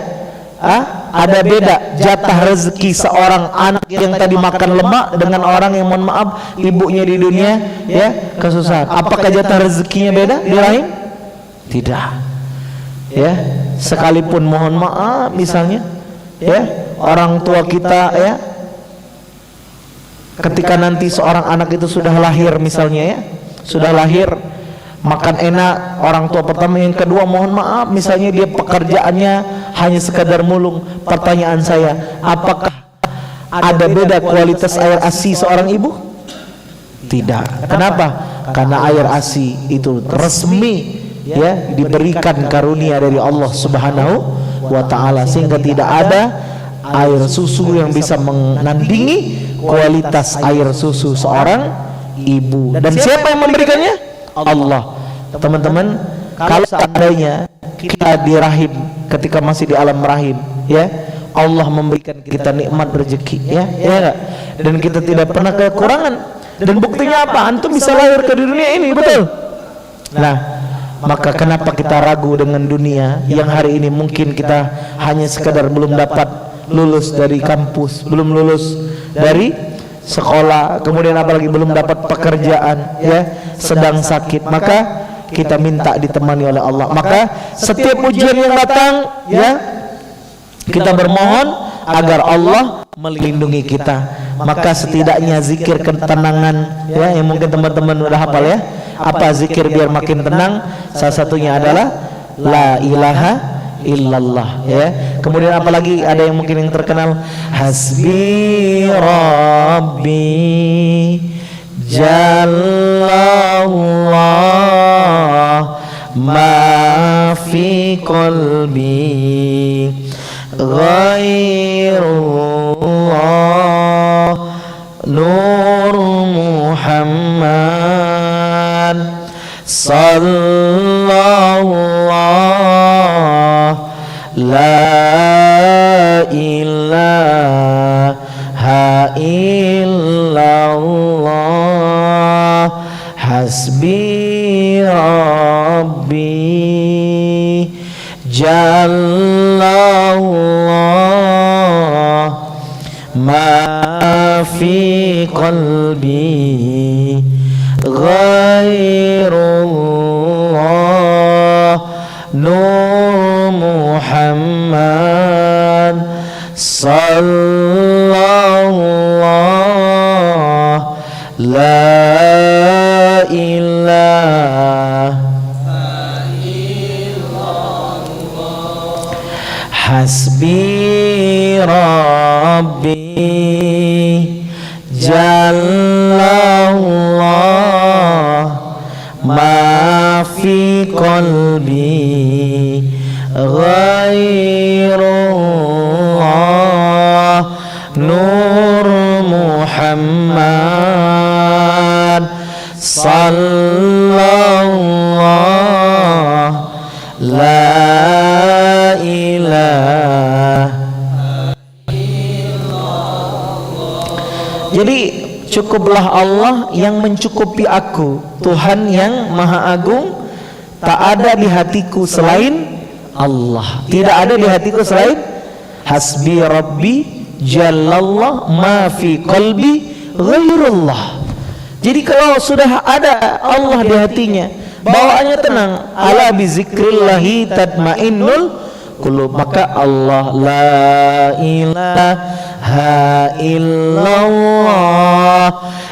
Ada beda jatah rezeki seorang anak yang tadi makan lemak dengan orang yang mohon maaf ibunya di dunia ya kesusahan? Apakah jatah rezekinya beda di rahim? Tidak. Ya, sekalipun mohon maaf misalnya ya orang tua kita ya, ketika nanti seorang anak itu sudah lahir misalnya ya, sudah lahir makan enak orang tua pertama, yang kedua mohon maaf misalnya dia pekerjaannya hanya sekadar mulung. Pertanyaan saya, apakah ada beda kualitas air ASI seorang ibu? Tidak. Kenapa? Karena air ASI itu resmi ya diberikan karunia dari Allah Subhanahu wa taala, sehingga tidak ada air susu yang bisa menandingi kualitas air susu seorang ibu. Dan siapa yang memberikannya? Allah. Teman-teman, kalau seandainya kita di rahim, ketika masih di alam rahim ya, Allah memberikan kita nikmat rezeki ya, ya enggak? Dan kita tidak pernah kekurangan. Dan buktinya apa? Antum bisa lahir ke dunia ini, betul? Nah, maka kenapa kita ragu dengan dunia yang hari ini mungkin kita hanya sekadar belum dapat lulus dari kampus, belum lulus dari sekolah, kemudian apalagi belum dapat pekerjaan ya, sedang sakit, maka kita minta ditemani oleh Allah. Maka setiap ujian yang datang ya, kita bermohon agar Allah melindungi kita. Maka setidaknya zikir ketenangan ya, yang mungkin teman-teman udah hafal ya, apa zikir biar makin tenang, salah satunya adalah la ilaha illallah ya. Kemudian apalagi ada yang mungkin yang terkenal, hasbi rabbi jallallah ma fi qalbi ghairullah nur Muhammad sallallahu la ilaha illallah hasbi rabbi jallallah ma fi qalbi ghairullah nur Muhammad sallallahu la ilaha hasbi rabbi jallallah ma fi qalbi ghairullah nur Muhammad sallallahu la ilaha. Jadi cukuplah Allah yang mencukupi aku, Tuhan yang Maha Agung, tak ada di hatiku selain Allah, tidak ada di hatiku selain hasbi rabbi jallallah ma fi qalbi ghairullah. Jadi kalau sudah ada Allah di hatinya, bawaannya tenang, ala bi zikrillahi tatmainnul qulub. Maka Allah la ilaha illallah,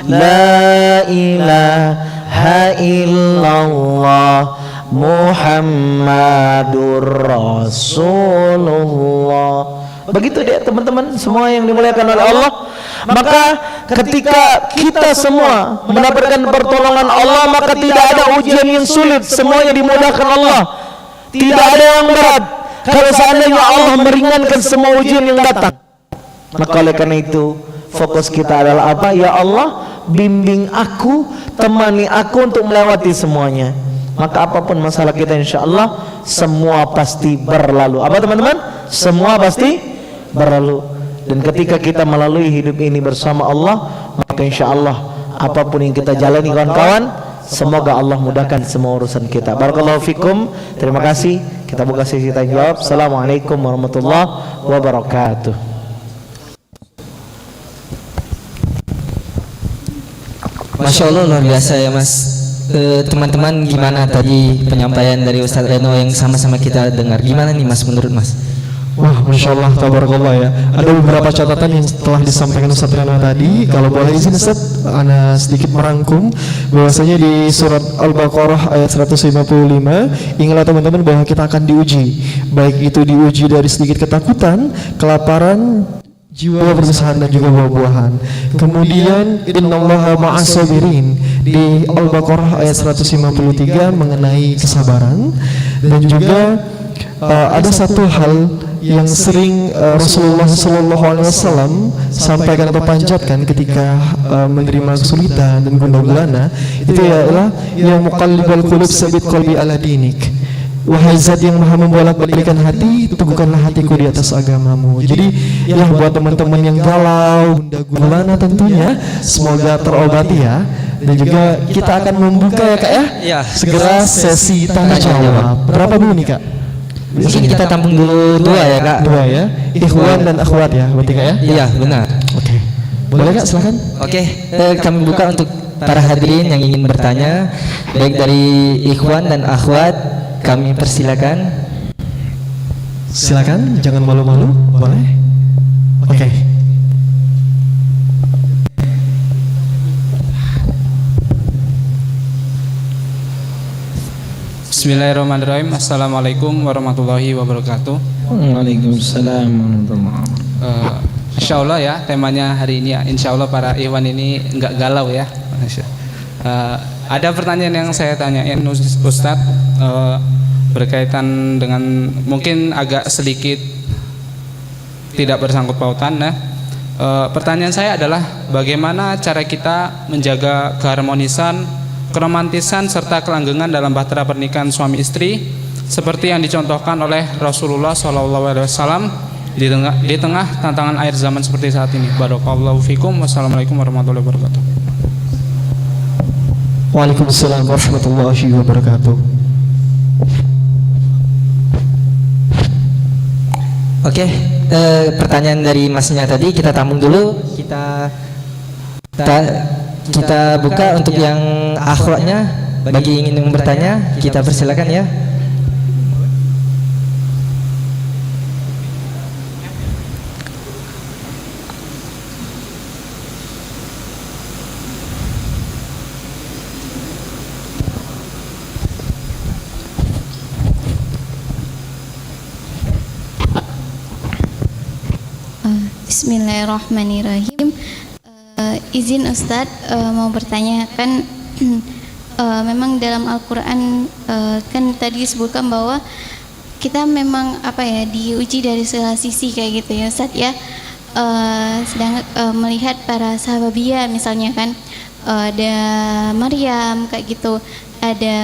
la ilaha illallah Muhammadur Rasulullah. Begitu dia teman-teman semua yang dimuliakan oleh Allah. Maka ketika kita semua mendapatkan pertolongan Allah, maka tidak ada ujian yang sulit, semuanya dimudahkan Allah. Tidak ada yang berat kalau seandainya Allah meringankan semua ujian yang datang. Maka oleh karena itu fokus kita adalah apa? Ya Allah, bimbing aku, temani aku untuk melewati semuanya. maka apapun masalah kita insya Allah semua pasti berlalu. Apa teman-teman? Semua pasti berlalu. Dan ketika kita melalui hidup ini bersama Allah, maka insya Allah apapun yang kita jalani kawan-kawan, semoga Allah mudahkan semua urusan kita. Barakallahu fikum. Terima kasih. Kita buka sesi tanya jawab. Assalamualaikum warahmatullahi wabarakatuh. Masya Allah luar biasa ya Mas. Teman-teman gimana tadi penyampaian dari Ustadz Reno yang sama-sama kita dengar? Gimana nih Mas menurut Mas? Wah, Masya Allah, tabarakallah ya. Ada beberapa catatan yang telah disampaikan Ustaz Rana tadi. Kalau boleh izin Ustaz, Ana sedikit merangkum bahwasanya di surat Al-Baqarah ayat 155, ingatlah teman-teman bahwa kita akan diuji. Baik itu diuji dari sedikit ketakutan, kelaparan, jiwa berkesusahan dan juga buah-buahan. Kemudian innallaha ma'as sabirin di Al-Baqarah ayat 153 mengenai kesabaran. Dan juga ada satu hal yang sering Rasulullah SAW sampaikan atau panjatkan ketika menerima kesulitan dan gundah gulana, itu ialah ya muqallibal qulub sabit qalbi ala dinik. Wahai zat yang maha membolak-balikan hati, teguhkanlah hatiku di atas agamamu. Jadi ya buat teman-teman yang galau, gundah gulana tentunya semoga terobati ya. Dan juga kita akan membuka ya Kak ya, Ya. segera sesi tanya jawab. Berapa dulu nih Kak? Mungkin kita tampung dulu dua ya Kak. Dua ya, ikhwan dan akhwat ya, berarti Kak ya? Iya benar. Oke. Boleh Kak, silakan. Oke, kami buka untuk para hadirin yang ingin bertanya, baik dari ikhwan dan akhwat, kami persilakan. Silakan, jangan malu-malu, boleh? Oke. Bismillahirrahmanirrahim. Assalamualaikum warahmatullahi wabarakatuh. Waalaikumsalam warahmatullahi wabarakatuh. Insya Allah ya temanya hari ini ya. Insya Allah para ikhwan ini enggak galau ya. Ada pertanyaan yang saya tanyain Ustadz berkaitan dengan mungkin agak sedikit tidak bersangkut pautan. Pertanyaan saya adalah bagaimana cara kita menjaga keharmonisan, keromantisan serta kelanggengan dalam bahtera pernikahan suami istri seperti yang dicontohkan oleh Rasulullah SAW di tengah tantangan akhir zaman seperti saat ini. Barakallahu fikum. Wassalamualaikum warahmatullahi wabarakatuh. Waalaikumsalam warahmatullahi wabarakatuh. Oke, pertanyaan dari Masnya tadi kita tampung dulu. Kita buka untuk yang akhwatnya. Bagi yang ingin bertanya, kita persilakan ya. Bismillahirrahmanirrahim. Izin Ustadz mau bertanya kan memang dalam Al-Quran kan tadi disebutkan bahwa kita memang diuji dari segala sisi kayak gitu ya Ustadz ya. Sedang melihat para sahabiyah misalnya kan ada Maryam kayak gitu, ada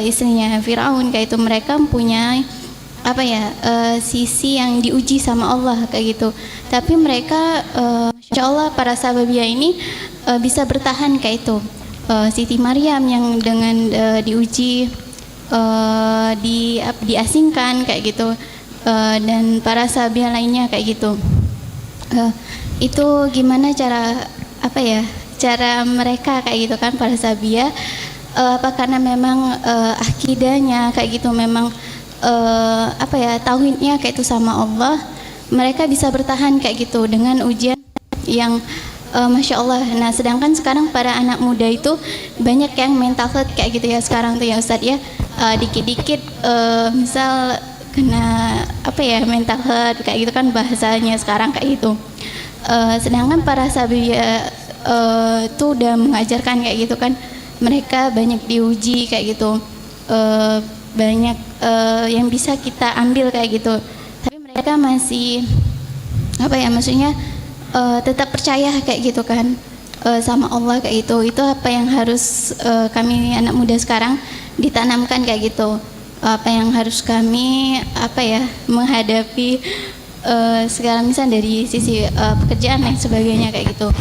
istrinya Firaun kayak itu, mereka mempunyai sisi yang diuji sama Allah kayak gitu. Tapi mereka Masya Allah para sahabiyah ini bisa bertahan kayak itu. Siti Maryam yang dengan diuji diasingkan kayak gitu, dan para sahabiyah lainnya kayak gitu. Itu gimana cara mereka kayak gitu kan para sahabiyah, apa karena memang akidahnya kayak gitu memang tauhidnya kayak itu sama Allah, mereka bisa bertahan kayak gitu dengan ujian yang Masya Allah. Nah sedangkan sekarang para anak muda itu banyak yang mental health kayak gitu ya sekarang tuh ya Ustadz ya, dikit-dikit misal kena mental health kayak gitu kan bahasanya sekarang kayak gitu. Sedangkan para sahabiyah itu udah mengajarkan kayak gitu kan, mereka banyak diuji kayak gitu, banyak yang bisa kita ambil kayak gitu, tapi mereka masih tetap percaya kayak gitu kan sama Allah kayak itu apa yang harus kami anak muda sekarang ditanamkan kayak gitu. Apa yang harus kami menghadapi segala misalnya dari sisi pekerjaan dan sebagainya kayak gitu.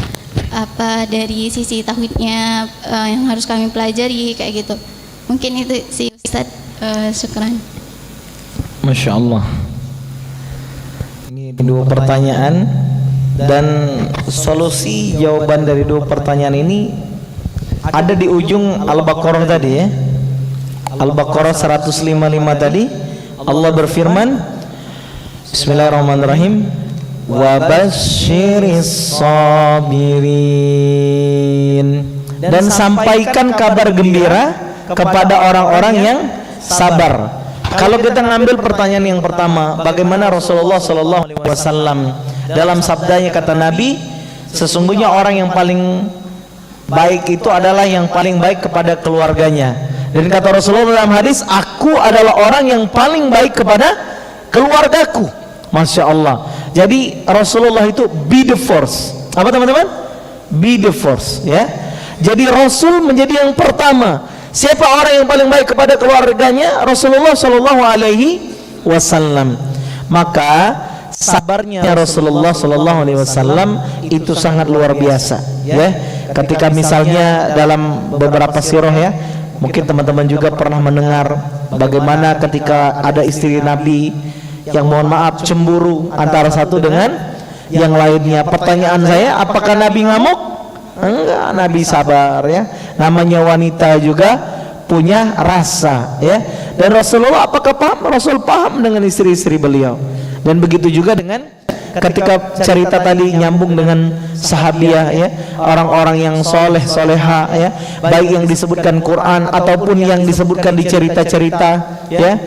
Apa dari sisi tauhidnya yang harus kami pelajari kayak gitu. Mungkin itu sih Ustaz. Syukran. Masya Allah. Ini dua pertanyaan dan solusi jawaban dari dua pertanyaan ini ada di ujung Al-Baqarah tadi ya. Al-Baqarah 155 tadi Allah berfirman, Bismillahirrahmanirrahim, wa basyiris sabirin, dan sampaikan kabar gembira kepada orang-orang yang sabar. Kalau kita ngambil pertanyaan yang pertama, bagaimana Rasulullah Sallallahu Alaihi Wasallam dalam sabdanya kata Nabi, sesungguhnya orang yang paling baik itu adalah yang paling baik kepada keluarganya. Dan kata Rasulullah dalam hadis, aku adalah orang yang paling baik kepada keluargaku. Masya Allah. Jadi Rasulullah itu be the first. Apa teman-teman? Be the first ya. Jadi Rasul menjadi yang pertama. Siapa orang yang paling baik kepada keluarganya? Rasulullah Sallallahu Alaihi Wasallam. Maka sabarnya Rasulullah Sallallahu Alaihi Wasallam itu sangat luar biasa ya. Ketika misalnya dalam beberapa sirah ya, mungkin teman-teman juga pernah mendengar bagaimana ketika ada istri Nabi yang mohon maaf cemburu antara satu dengan yang lainnya. Pertanyaan saya, apakah Nabi ngamuk? Enggak, Nabi sabar ya. Namanya wanita juga punya rasa ya. Dan Rasulullah apakah paham? Rasul paham dengan istri-istri beliau. Dan begitu juga dengan ketika cerita tadi nyambung dengan sahabiah ya, orang-orang yang soleh soleha ya, baik yang disebutkan Quran ataupun yang disebutkan di cerita-cerita ya.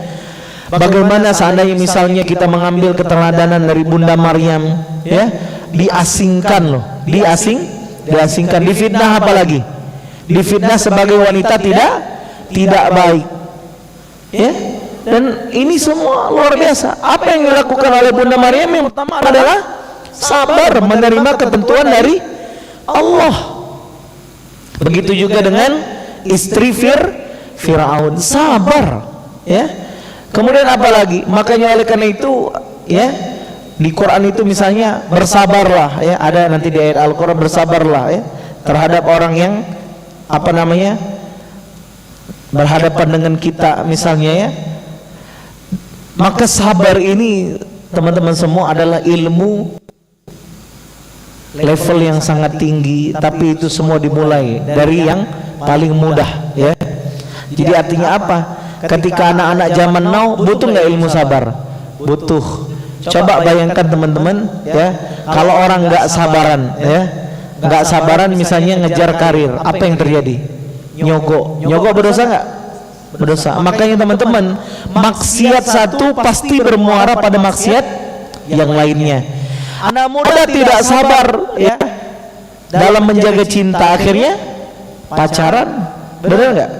Bagaimana seandainya misalnya kita mengambil keteladanan dari Bunda Maryam ya, diasingkan loh, diasingkan, difitnah apalagi, difitnah sebagai wanita tidak baik ya. Dan ini semua luar biasa. Apa yang dilakukan oleh Bunda Maryam yang pertama adalah sabar menerima ketentuan dari Allah. Begitu juga dengan istri Fir'aun, sabar ya. Kemudian apa lagi? Makanya oleh karena itu ya, di Quran itu misalnya bersabarlah ya, ada nanti di ayat Al-Quran, bersabarlah ya terhadap orang yang berhadapan dengan kita misalnya ya. Maka sabar ini teman-teman semua adalah ilmu level yang sangat tinggi, tapi itu semua dimulai dari yang paling mudah ya. Jadi artinya apa? Ketika anak-anak zaman now butuh nggak ilmu sabar? Butuh. Coba bayangkan teman-teman ya, kalau orang nggak sabaran ya, nggak sabaran misalnya ngejar karir, apa yang terjadi? Nyogok berdosa nggak? Berdosa. Makanya teman-teman, maksiat satu pasti bermuara pada maksiat yang lainnya. Anak muda tidak sabar ya dalam menjaga cinta, akhirnya pacaran, benar nggak?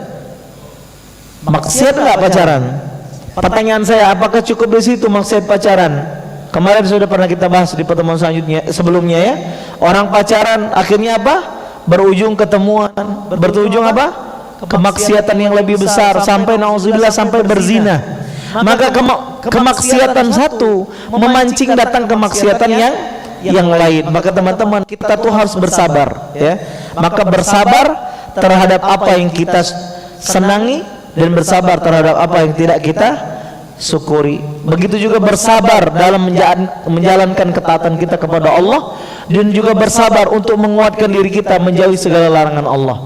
Maksiat nggak pacaran? Pertanyaan saya, apakah cukup di situ maksiat pacaran? Kemarin sudah pernah kita bahas di pertemuan sebelumnya ya. Orang pacaran akhirnya apa? Berujung ketemuan, berujung apa? Kemaksiatan yang lebih besar, sampai nauzubillah sampai berzina. Maka kemaksiatan satu memancing datang kemaksiatan yang lain. Maka teman-teman, kita tuh harus bersabar ya. Maka bersabar terhadap apa yang kita senangi dan bersabar terhadap apa yang tidak kita syukuri. Begitu juga bersabar dalam menjalankan ketaatan kita kepada Allah, dan juga bersabar untuk menguatkan diri kita menjauhi segala larangan Allah.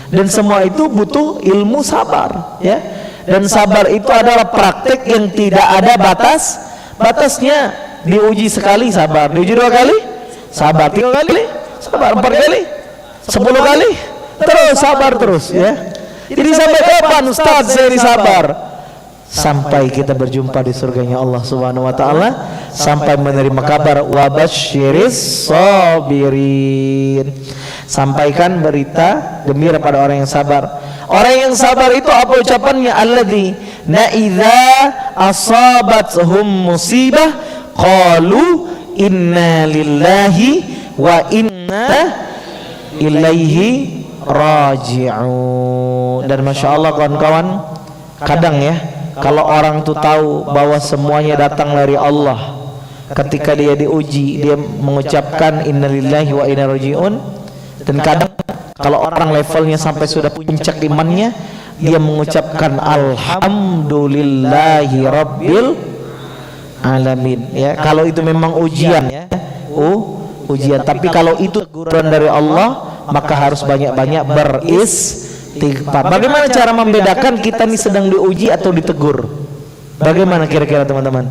Dan semua itu butuh ilmu sabar ya. Dan sabar itu adalah praktek yang tidak ada batasnya. Diuji sekali sabar, diuji 2 kali sabar, 3 kali sabar, 4 kali, 10 kali terus sabar terus ya. Jadi sampai kapan Ustaz saya sabar? Sampai kita berjumpa di surganya Allah Subhanahu wa taala, sampai menerima kabar wa basyiris sabirin. Sampaikan berita gembira pada orang yang sabar. Orang yang sabar itu apa ucapannya? Alladzi na idza asabathum musibah qalu inna lillahi wa inna ilaihi raji'un. Dan Masya Allah kawan-kawan, kadang ya kalau orang tuh tahu bahwa semuanya datang dari Allah, ketika dia diuji dia mengucapkan innalillahi wa inna raji'un. Dan kadang kalau orang levelnya sampai sudah puncak imannya, dia mengucapkan alhamdulillahi rabbil alamin. Ya, kalau itu memang ujian ya, ujian. Tapi kalau itu teguran dari Allah, maka harus banyak-banyak beristighfar. Bagaimana cara membedakan kita ini sedang diuji atau ditegur? Bagaimana kira-kira teman-teman?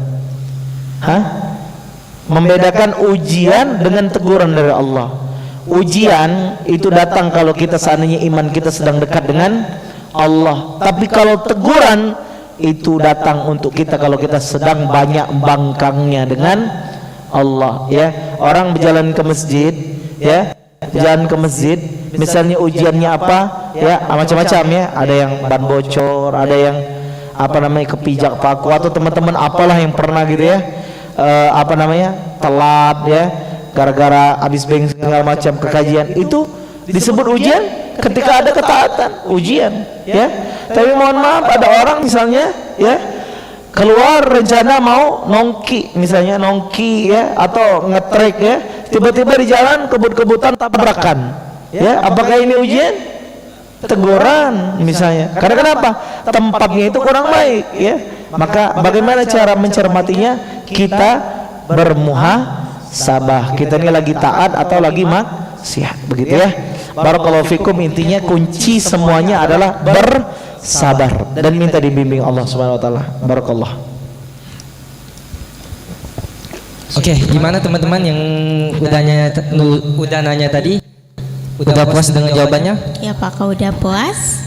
Membedakan ujian dengan teguran dari Allah. Ujian itu datang kalau kita seandainya iman kita sedang dekat dengan Allah. Tapi kalau teguran itu datang untuk kita kalau kita sedang banyak bangkangnya dengan Allah. Ya, orang berjalan ke masjid, ya, jalan ke masjid, misalnya ujiannya apa? Ya, macam-macam ya. Ada yang ban bocor, ada yang kepijak paku, atau teman-teman apalah yang pernah gitu ya, telat ya, gara-gara habis bensin segala macam ke kajian. Itu disebut ujian ketika ada ketaatan, ujian ya. Tapi mohon maaf, ada orang misalnya ya keluar rencana mau nongki misalnya, ya, atau ngetrek ya, tiba-tiba di jalan kebut-kebutan tabrakan ya. Apakah ini ujian? Teguran misalnya. Karena kenapa? Tempatnya itu kurang baik ya. Maka bagaimana cara mencermatinya? Kita bermuhasabah, kita ini lagi taat atau lagi maksiat, begitu ya. Barakallahu fikum. Intinya kunci semuanya adalah bersabar dan minta dibimbing Allah Subhanahu wa taala. Barakallah. Oke, gimana teman-teman yang udah nanya tadi? Udah puas dengan jawabannya? Ya, apakah udah puas?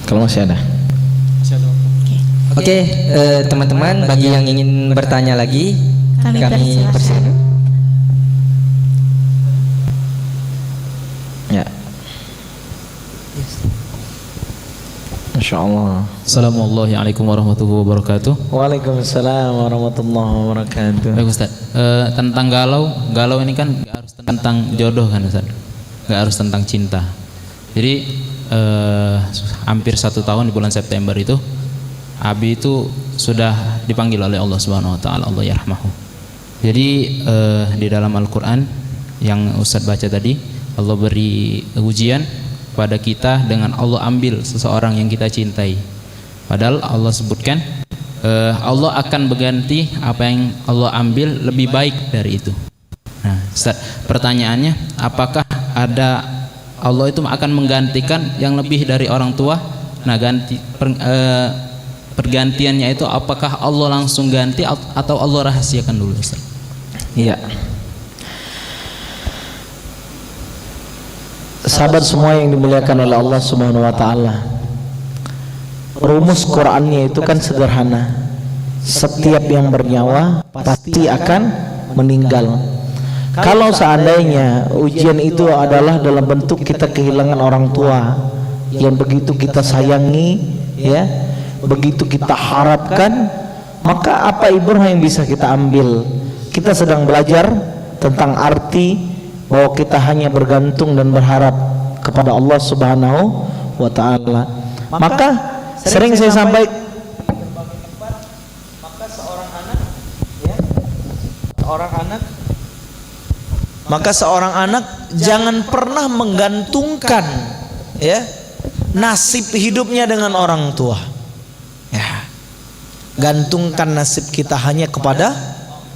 Kalau masih ada. Oke, teman-teman, bagi yang ingin bertanya lagi, kami persilakan. Ya. Masya Allah. Assalamualaikum warahmatullahi wabarakatuh. Waalaikumsalam warahmatullahi wabarakatuh. Baik Ustaz, tentang galau ini kan gak harus tentang jodoh kan Ustaz, gak harus tentang cinta. Jadi hampir 1 tahun di bulan September itu Abi itu sudah dipanggil oleh Allah Subhanahu wa taala, Allah yarhamahu. Jadi di dalam Al-Qur'an yang Ustaz baca tadi, Allah beri ujian pada kita dengan Allah ambil seseorang yang kita cintai. Padahal Allah sebutkan Allah akan berganti apa yang Allah ambil lebih baik dari itu. Nah, Ustaz, pertanyaannya, apakah ada Allah itu akan menggantikan yang lebih dari orang tua? Nah, pergantiannya itu apakah Allah langsung ganti atau Allah rahasiakan dulu, Ustaz? Iya. Sahabat semua yang dimuliakan oleh Allah Subhanahu wa taala, rumus Qur'annya itu kan sederhana. Setiap yang bernyawa pasti akan meninggal. Kalau seandainya ujian itu adalah dalam bentuk kita kehilangan orang tua yang begitu kita sayangi ya, begitu kita harapkan, maka apa ibrah yang bisa kita ambil? Kita sedang belajar tentang arti bahwa kita hanya bergantung dan berharap kepada Allah Subhanahu wa taala. Maka sering saya sampaikan, maka seorang anak jangan pernah menggantungkan ya nasib hidupnya dengan orang tua. Ya. Gantungkan nasib kita hanya kepada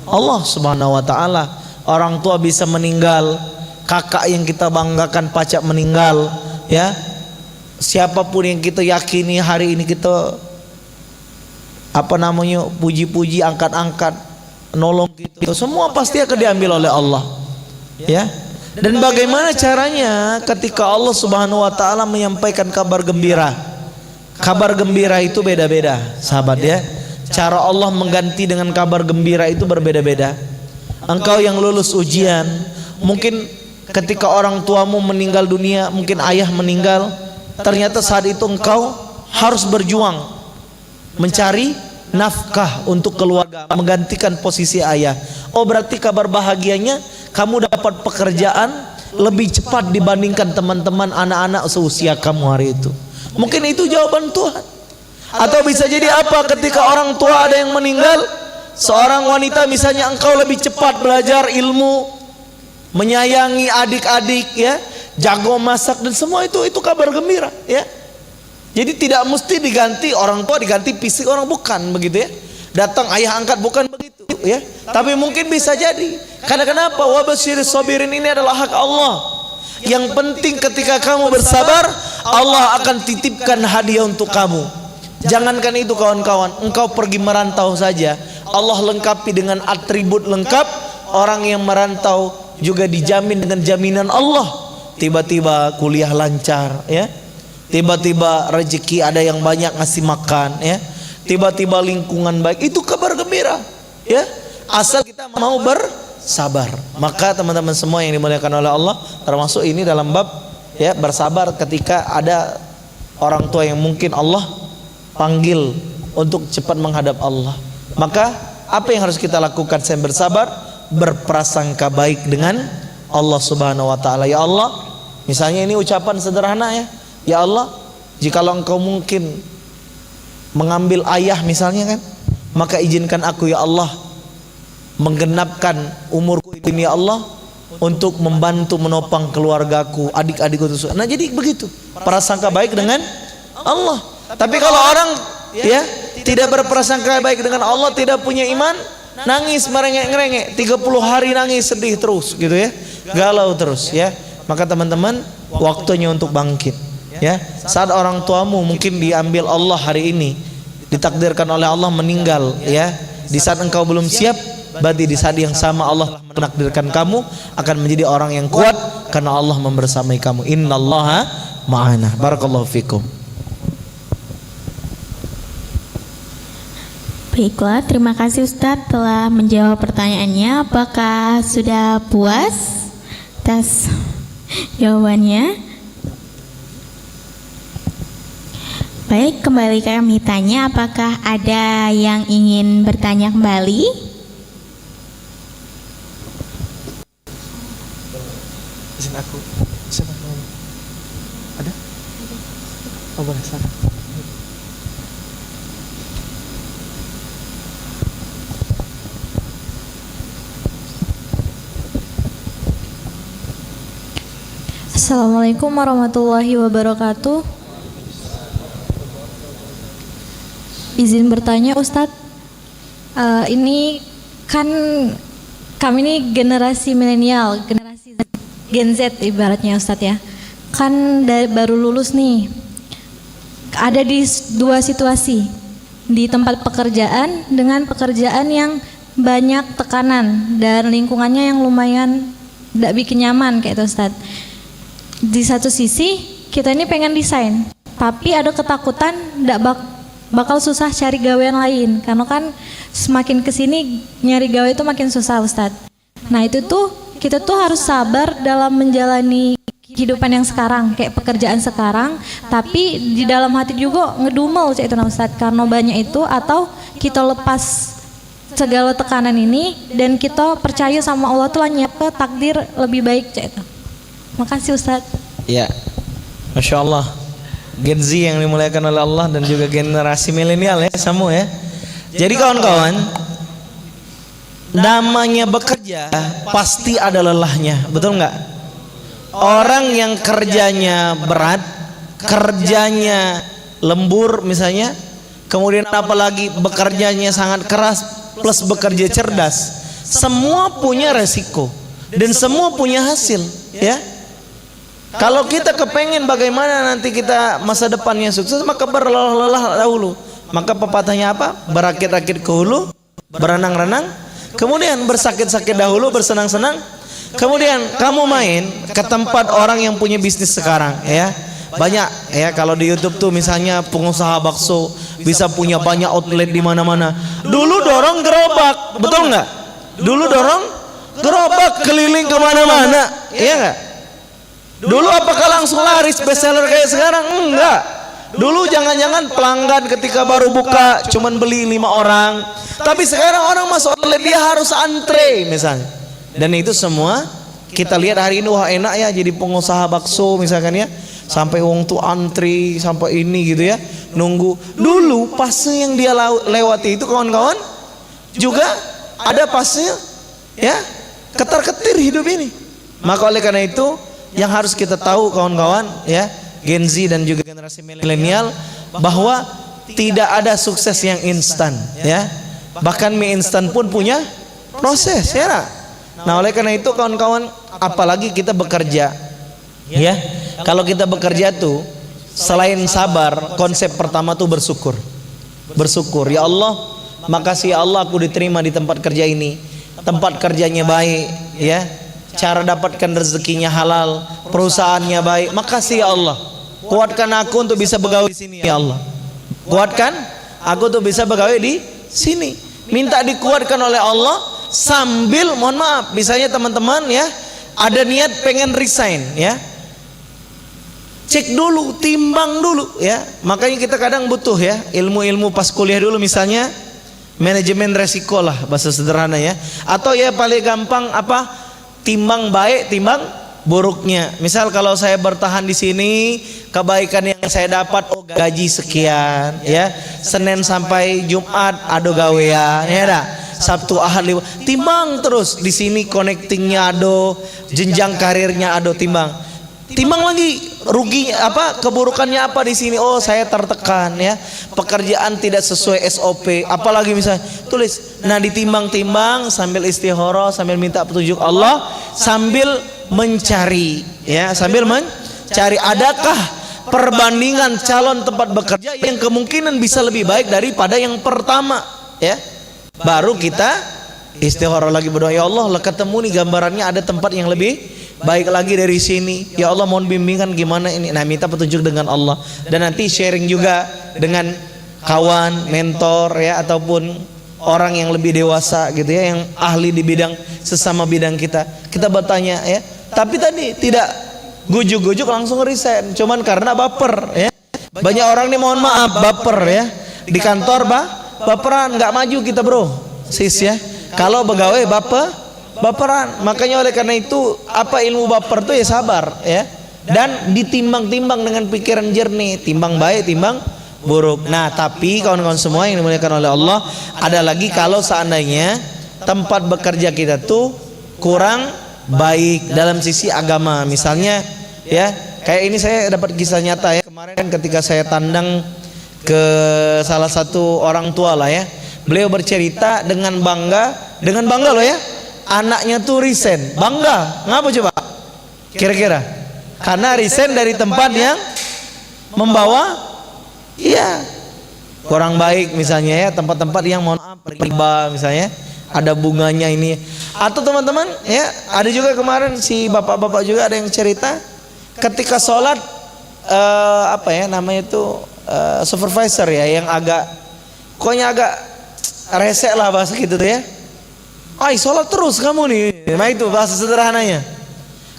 Allah Subhanahu wa taala. Orang tua bisa meninggal, kakak yang kita banggakan pacak meninggal, ya. Siapapun yang kita yakini hari ini kita puji-puji, angkat-angkat, nolong kita, semua pasti akan diambil oleh Allah. Ya. Dan bagaimana caranya ketika Allah Subhanahu wa taala menyampaikan kabar gembira? Kabar gembira itu beda-beda, sahabat ya. Cara Allah mengganti dengan kabar gembira itu berbeda-beda. Engkau yang lulus ujian, mungkin ketika orang tuamu meninggal dunia, mungkin ayah meninggal, ternyata saat itu engkau harus berjuang mencari nafkah untuk keluarga, menggantikan posisi ayah. Oh, berarti kabar bahagianya kamu dapat pekerjaan lebih cepat dibandingkan teman-teman anak-anak seusia kamu hari itu. Mungkin itu jawaban Tuhan. Atau bisa jadi apa, ketika orang tua ada yang meninggal, seorang wanita misalnya engkau lebih cepat belajar ilmu, menyayangi adik-adik ya, jago masak dan semua itu kabar gembira ya. Jadi tidak mesti diganti orang tua, diganti fisik orang, bukan begitu ya. Datang ayah angkat, bukan begitu ya. Tapi mungkin bisa jadi. Karena kenapa? Wabasyiris sabirin ini adalah hak Allah. Yang penting ketika kamu bersabar, Allah akan titipkan hadiah untuk kamu. Jangankan itu kawan-kawan, engkau pergi merantau saja, Allah lengkapi dengan atribut lengkap. Orang yang merantau juga dijamin dengan jaminan Allah. Tiba-tiba kuliah lancar ya. Tiba-tiba rezeki ada yang banyak ngasih makan ya. Tiba-tiba lingkungan baik, itu kabar gembira ya. Asal kita mau bersabar. Maka teman-teman semua yang dimuliakan oleh Allah, termasuk ini dalam bab ya, bersabar ketika ada orang tua yang mungkin Allah panggil untuk cepat menghadap Allah. Maka apa yang harus kita lakukan selain bersabar? Berprasangka baik dengan Allah Subhanahu wa taala. Ya Allah, misalnya ini ucapan sederhana ya. Ya Allah, jikalau engkau mungkin mengambil ayah misalnya kan, maka izinkan aku ya Allah menggenapkan umurku ini ya Allah untuk membantu menopang keluargaku, adik-adikku itu. Nah jadi begitu, prasangka baik dengan Allah. Tapi kalau orang ya tidak berprasangka baik dengan Allah, tidak punya iman, nangis merengek-ngerengek 30 hari nangis sedih terus gitu ya, galau terus ya. Maka teman-teman, waktunya untuk bangkit ya. Saat orang tuamu mungkin diambil Allah hari ini, ditakdirkan oleh Allah meninggal ya, di saat engkau belum siap, berarti di saat yang sama Allah menakdirkan kamu akan menjadi orang yang kuat karena Allah membersamai kamu. Innallaha ma'ana. Barakallahu fikum. Baiklah, terima kasih Ustadz telah menjawab pertanyaannya. Apakah sudah puas atas jawabannya? Baik, kembali kami tanya, apakah ada yang ingin bertanya kembali? Izin aku, siapa mau? Ada? Oh boleh, sana. Assalamualaikum warahmatullahi wabarakatuh. Izin bertanya Ustadz, ini kan kami ini generasi milenial, generasi Gen Z ibaratnya Ustadz ya. Kan baru lulus nih, ada di dua situasi, di tempat pekerjaan dengan pekerjaan yang banyak tekanan dan lingkungannya yang lumayan tidak bikin nyaman kayak itu Ustadz. Di satu sisi kita ini pengen desain, tapi ada ketakutan tidak bakal susah cari gawean lain, karena kan semakin kesini nyari gawe itu makin susah Ustadz. Nah itu tuh kita tuh harus sabar dalam menjalani kehidupan yang sekarang, kayak pekerjaan sekarang, tapi di dalam hati juga ngedumel cek itu Ustadz, karena banyak itu, atau kita lepas segala tekanan ini dan kita percaya sama Allah tuh nyiapkan takdir lebih baik cek itu. Makasih Ustadz. Ya, Masya Allah, Gen Z yang dimuliakan oleh Allah dan juga generasi milenial ya, sama ya. Jadi kawan-kawan, namanya bekerja pasti ada lelahnya, betul nggak? Orang yang kerjanya berat, kerjanya lembur misalnya, kemudian apalagi bekerjanya sangat keras plus bekerja cerdas, semua punya resiko dan semua punya hasil ya. Kalau kita kepengen bagaimana nanti kita masa depannya sukses, maka berlelah-lelah dahulu. Maka pepatahnya apa? Berakit-rakit ke hulu, berenang-renang, kemudian bersakit-sakit dahulu, bersenang-senang, kemudian kamu main ke tempat orang yang punya bisnis sekarang ya. Banyak ya, kalau di YouTube tuh misalnya pengusaha bakso bisa punya banyak outlet di mana-mana. Dulu dorong gerobak, betul nggak? Dulu dorong gerobak keliling kemana-mana, iya nggak? Dulu apakah langsung laris bestseller kayak sekarang? Enggak. Dulu jangan-jangan pelanggan ketika baru buka cuman beli 5 orang. Tapi sekarang orang masuk outlet dia harus antre misalnya. Dan itu semua kita lihat hari ini, wah enak ya jadi pengusaha bakso misalkan ya, sampai wong tuh antri sampai ini gitu ya, nunggu. Dulu fase yang dia lewati itu kawan-kawan juga ada fase ya ketar-ketir hidup ini. Maka oleh karena itu yang harus kita tahu kawan-kawan ya, Gen Z dan juga generasi milenial, bahwa tidak ada sukses yang instan ya. Bahkan mie instan pun punya proses ya. Nah oleh karena itu kawan-kawan, apalagi kita bekerja ya, kalau kita bekerja tuh selain sabar, konsep pertama tuh bersyukur. Bersyukur, ya Allah, makasih ya Allah aku diterima di tempat kerja ini, tempat kerjanya baik ya, cara dapatkan rezekinya halal, perusahaannya baik, makasih ya Allah, kuatkan aku untuk bisa begawe di sini ya Allah, kuatkan aku untuk bisa begawe di sini. Minta dikuatkan oleh Allah sambil, mohon maaf, misalnya teman-teman ya ada niat pengen resign ya, cek dulu, timbang dulu ya. Makanya kita kadang butuh ya ilmu-ilmu pas kuliah dulu, misalnya manajemen resiko lah bahasa sederhana ya, atau ya paling gampang apa, timbang baik timbang buruknya. Misal kalau saya bertahan di sini, kebaikan yang saya dapat, oh gaji sekian ya, Senin sampai Jumat ado gawean ya dah, Sabtu Ahad libur, timbang terus di sini, connectingnya ado, jenjang karirnya ado, timbang lagi rugi apa, keburukannya apa di sini, oh saya tertekan ya, pekerjaan tidak sesuai SOP, apalagi misalnya tulis. Nah ditimbang-timbang sambil istikharah, sambil minta petunjuk Allah, sambil mencari ya, sambil mencari adakah perbandingan calon tempat bekerja yang kemungkinan bisa lebih baik daripada yang pertama ya. Baru kita istikharah lagi, berdoa, ya Allah lah ketemu nih gambarannya ada tempat yang lebih baik lagi dari sini, ya Allah mohon bimbingan gimana ini. Nah minta petunjuk dengan Allah, dan nanti sharing juga dengan kawan, mentor ya, ataupun orang yang lebih dewasa gitu ya, yang ahli di bidang sesama bidang kita. Kita bertanya ya, tapi tadi tidak gujuk-gujuk langsung resign cuman karena baper ya. Banyak orang nih mohon maaf baper ya, di kantor baperan, nggak maju kita bro sis ya, kalau pegawai baperan. Makanya oleh karena itu apa ilmu baper tuh ya sabar ya, dan ditimbang-timbang dengan pikiran jernih, timbang baik timbang buruk. Nah tapi kawan-kawan semua yang dimuliakan oleh Allah, ada lagi kalau seandainya tempat bekerja kita tuh kurang baik dalam sisi agama, misalnya ya, kayak ini saya dapat kisah nyata ya, kemarin ketika saya tandang ke salah satu orang tua lah ya, beliau bercerita dengan bangga loh ya, anaknya tuh resign. Bangga, ngapa coba kira-kira? Karena resign dari tempat yang membawa iya kurang baik, misalnya ya, tempat-tempat yang mohon maaf riba misalnya, ada bunganya ini. Atau teman-teman ya, ada juga kemarin si bapak-bapak juga ada yang cerita ketika sholat apa ya namanya itu supervisor ya, yang agak pokoknya agak resek lah bahasa gitu tuh ya, ay sholat terus kamu nih. Nah itu bahasa sederhananya.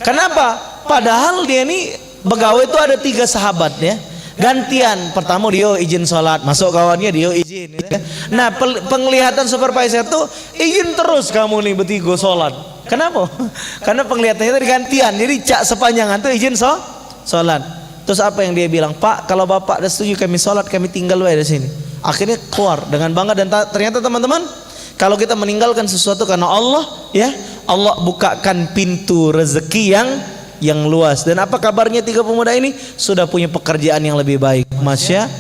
Kenapa? Padahal dia nih pegawai itu ada 3 sahabat ya, gantian. Pertama dia izin sholat, masuk kawannya dia izin ya. Nah penglihatan supervisor tuh izin terus kamu nih bertiga sholat. Kenapa? Karena penglihatannya itu gantian, jadi cak sepanjangan tuh izin sholat. Terus apa yang dia bilang, Pak kalau bapak udah setuju kami sholat, kami tinggal di sini. Akhirnya keluar dengan bangga. Dan ternyata teman-teman, kalau kita meninggalkan sesuatu karena Allah ya, Allah bukakan pintu rezeki yang luas. Dan apa kabarnya 3 pemuda ini? Sudah punya pekerjaan yang lebih baik. Masya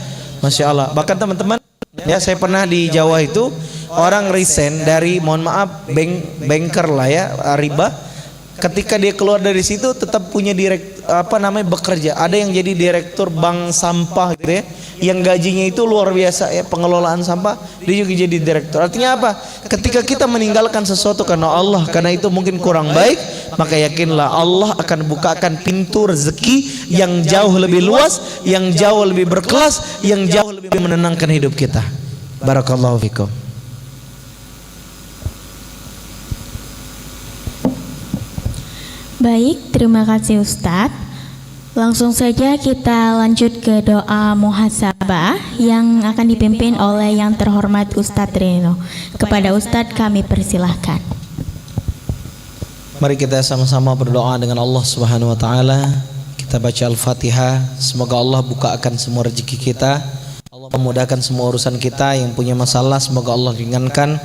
Allah. Bahkan teman-teman ya, saya pernah di Jawa itu orang resign dari mohon maaf banker lah ya, riba. Ketika dia keluar dari situ tetap punya bekerja. Ada yang jadi direktur bank sampah gitu ya, yang gajinya itu luar biasa ya, pengelolaan sampah, dia juga jadi direktur. Artinya apa? Ketika kita meninggalkan sesuatu karena Allah, karena itu mungkin kurang baik, maka yakinlah Allah akan bukakan pintu rezeki yang jauh lebih luas, yang jauh lebih berkelas, yang jauh lebih menenangkan hidup kita. Barakallahu fikum. Baik, terima kasih Ustadz. Langsung saja kita lanjut ke doa muhasabah yang akan dipimpin oleh yang terhormat Ustadz Reno. Kepada Ustadz kami persilahkan. Mari kita sama-sama berdoa dengan Allah Subhanahu wa taala. Kita baca Al-Fatihah. Semoga Allah bukakan semua rezeki kita. Allah memudahkan semua urusan kita. Yang punya masalah semoga Allah ringankan.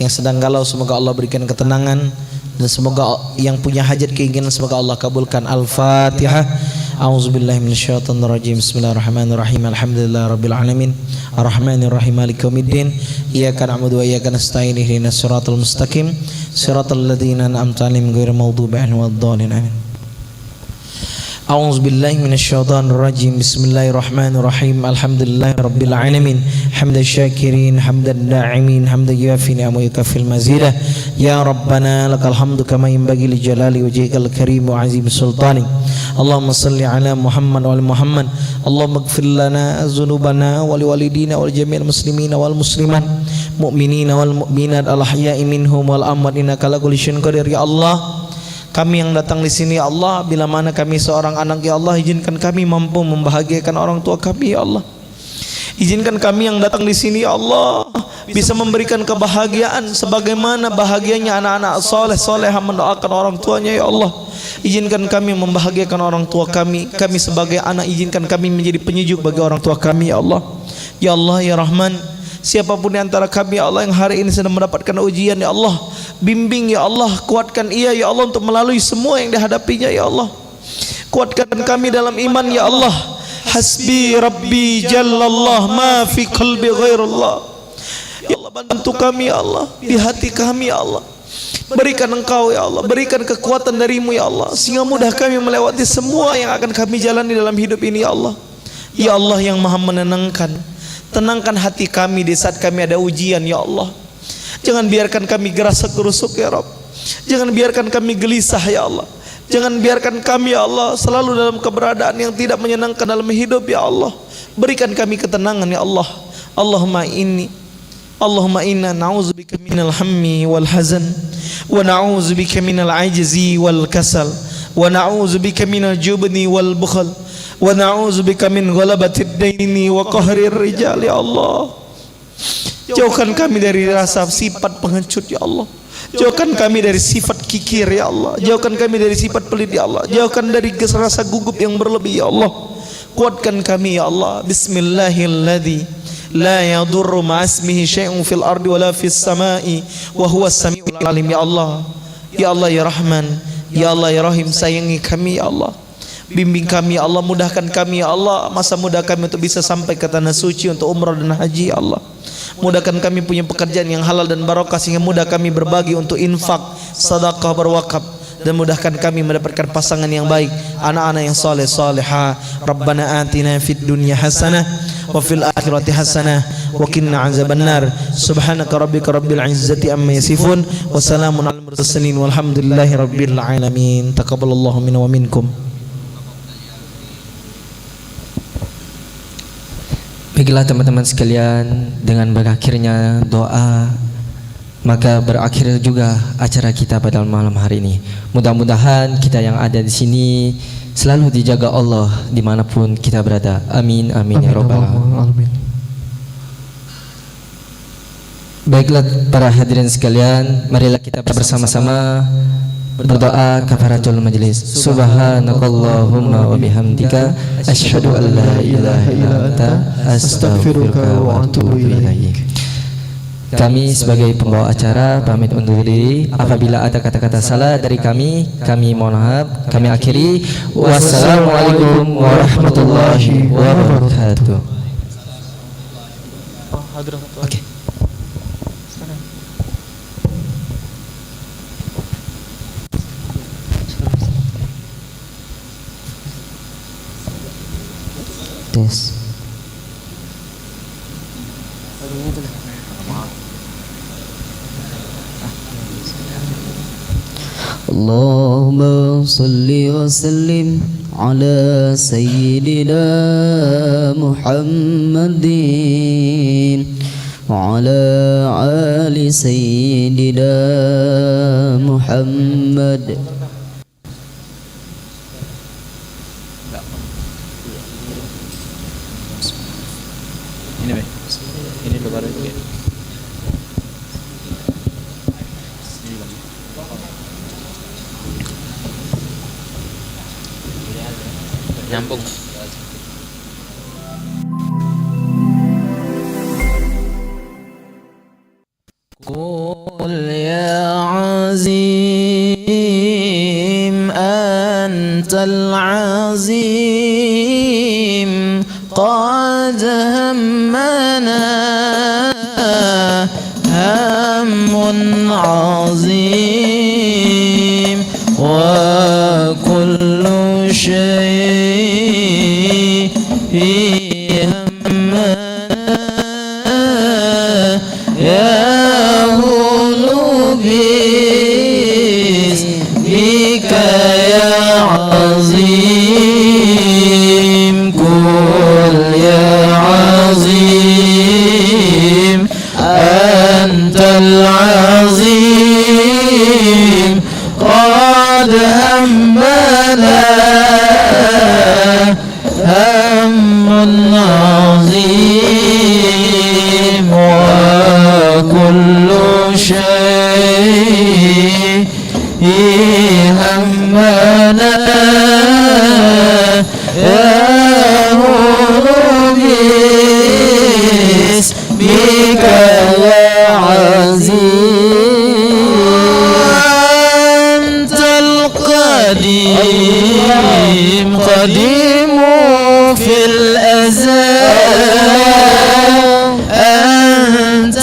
Yang sedang galau semoga Allah berikan ketenangan. Dan semoga yang punya hajat keinginan semoga Allah kabulkan. Al-Fatihah. A'udzubillahi minasyaitonirrajim. Bismillahirrahmanirrahim. Alhamdulillahirabbil alamin. Arrahmanirrahim. Maliki yaumiddin. Iyyaka na'budu wa iyyaka nasta'in. Ihdinas siratal mustaqim. Siratal ladzina an'amta 'alaihim ghairil maghdubi 'alaihim waladdallin. Amin. A'udzubillahi minasyaitonirrajim. Bismillahirrahmanirrahim. Alhamdulillahirabbil alamin. Hamdan syakirin, hamdan da'imin, hamdan yuafi ni'amahu wa yukafil mazidah. Ya Rabbana lakal hamdu kama yanbaghi li jalali wajhikal karim wa 'azimi sultanik. Allahumma salli ala Muhammad wa ali Muhammad. Allahumma ighfir lana dzunubana wa liwalidina wal jami'il muslimina wal muslimat, mu'minina wal mu'minat al ahya'i minhum wal amwat innaka ala kulli syai'in qadir. Ya Allah, kami yang datang di sini ya Allah, bila mana kami seorang anak ya Allah, izinkan kami mampu membahagiakan orang tua kami ya Allah. Izinkan kami yang datang di sini ya Allah bisa memberikan kebahagiaan sebagaimana bahagianya anak-anak soleh-solehah mendoakan orang tuanya ya Allah. Izinkan kami membahagiakan orang tua kami. Kami sebagai anak izinkan kami menjadi penyejuk bagi orang tua kami ya Allah. Ya Allah ya Rahman, siapapun di antara kami ya Allah yang hari ini sedang mendapatkan ujian ya Allah, bimbing ya Allah, kuatkan ia ya Allah untuk melalui semua yang dihadapinya ya Allah. Kuatkan kami dalam iman ya Allah. Hasbi Rabbi Jallallah ma fi qalbi ghairullah. Ya Allah, bantu kami ya Allah di hati kami ya Allah. Berikan Engkau ya Allah, berikan kekuatan darimu ya Allah, sehingga mudah kami melewati semua yang akan kami jalani dalam hidup ini ya Allah. Ya Allah yang maha menenangkan, tenangkan hati kami di saat kami ada ujian ya Allah. Jangan biarkan kami gerasa gerusuk ya Rabb. Jangan biarkan kami gelisah ya Allah. Jangan biarkan kami ya Allah selalu dalam keberadaan yang tidak menyenangkan dalam hidup ya Allah. Berikan kami ketenangan ya Allah. Allahumma inna na'udzubika minal hammi wal hazan, wa na'udzubika minal ajzi wal kasal, wa na'udzubika minal jubni wal bukhl, wa na'udzubika min ghalabatid daini wa qahrir rijal ya Allah. Jauhkan kami dari rasa sifat pengecut ya Allah. Jauhkan kami dari sifat kikir ya Allah. Jauhkan kami dari sifat pelit ya Allah. Jauhkan dari rasa gugup yang berlebih ya Allah. Kuatkan kami ya Allah. Bismillahilladzi la yadurru ma'asmihi syai'un fil ardi wala fis sama'i wa huwas samiul alim ya Allah. Ya Allah ya Rahman, ya Allah ya Rahim, sayangi kami ya Allah. Bimbing kami ya Allah, mudahkan kami ya Allah, masa mudah kami untuk bisa sampai ke tanah suci untuk umrah dan haji ya Allah. Mudahkan kami punya pekerjaan yang halal dan barokah sehingga mudah kami berbagi untuk infak, sedekah, berwakaf, dan mudahkan kami mendapatkan pasangan yang baik, anak-anak yang saleh salehah. Rabbana atina fid dunya hasanah wa fil akhirati hasanah wa qina azabannar. Subhanaka rabbika rabbil izzati amma yasifun wa salamun alal mursalin walhamdulillahi rabbil alamin. Taqabbalallahu minna wa minkum. Baiklah teman-teman sekalian, dengan berakhirnya doa maka berakhir juga acara kita pada malam hari ini. Mudah-mudahan kita yang ada di sini selalu dijaga Allah dimanapun kita berada. Amin amin ya rabbal alamin. Baiklah para hadirin sekalian, marilah kita bersama-sama berdoa kafaratul majlis. Subhanakallahumma wa bihamdika asyhadu an la ilaha illa anta astaghfiruka wa atubu ilaik. Kami sebagai pembawa acara pamit undur diri. Apabila ada kata-kata salah dari kami mohon maaf. Kami akhiri. Wassalamualaikum warahmatullahi wabarakatuh. Oke. Tes. Allahumma salli wa sallim ala sayyidina Muhammadin wa ala ali sayyidina Muhammad. Ini lebaran juga. قل يا عظيم أنت العظيم قد همنا هم عظيم وكل شيء همنا يا ملوبيس بك يا عظيم قل يا عظيم أنت العظيم قد همنا هم عظيم وكل شيء همنا يا ملوبيس بك يا عظيم أنت القديم قديم في الأزل أنت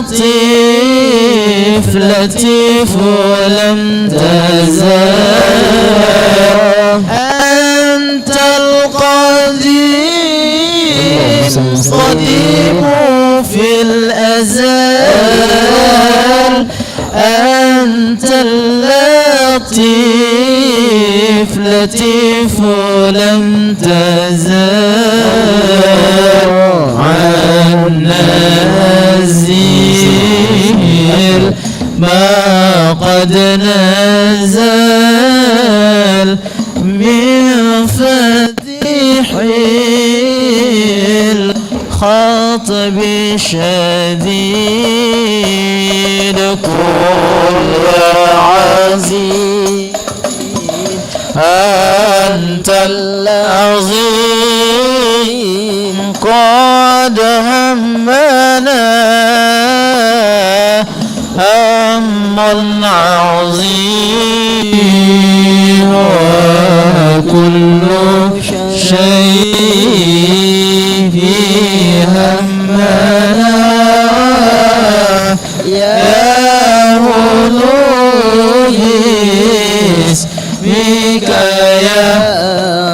اللطيف لطيف ولم تزل أنت القديم قديم في الأزل أنت اللطيف لطيف لم تزل عنا الزير ما قد نزل من فتح الخاطب شديد قل يا عزيز أنت العظيم قد همنا هم عظيم وكل شيء همنا يا ملوهيس بك يا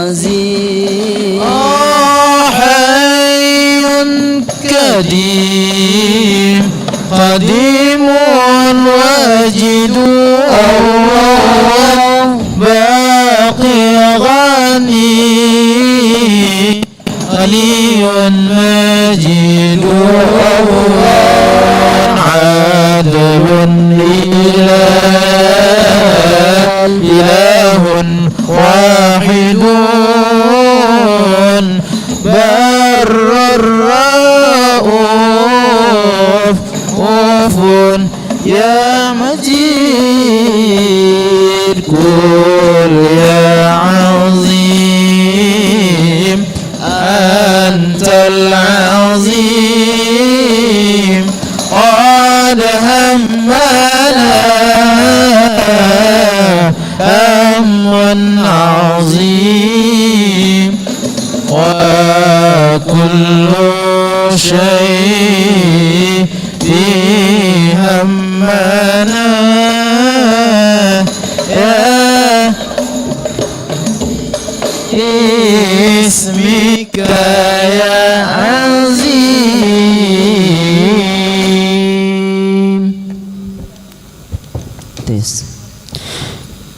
عزيز حي كريم قديم واجد الله باقي غني غني مجيد عادل إله واحد بر الرؤوف خوف يا مجيد قل يا عظيم أنت العظيم قد همنا هم عظيم وكل شيء همنا يا اسمك يا عظيم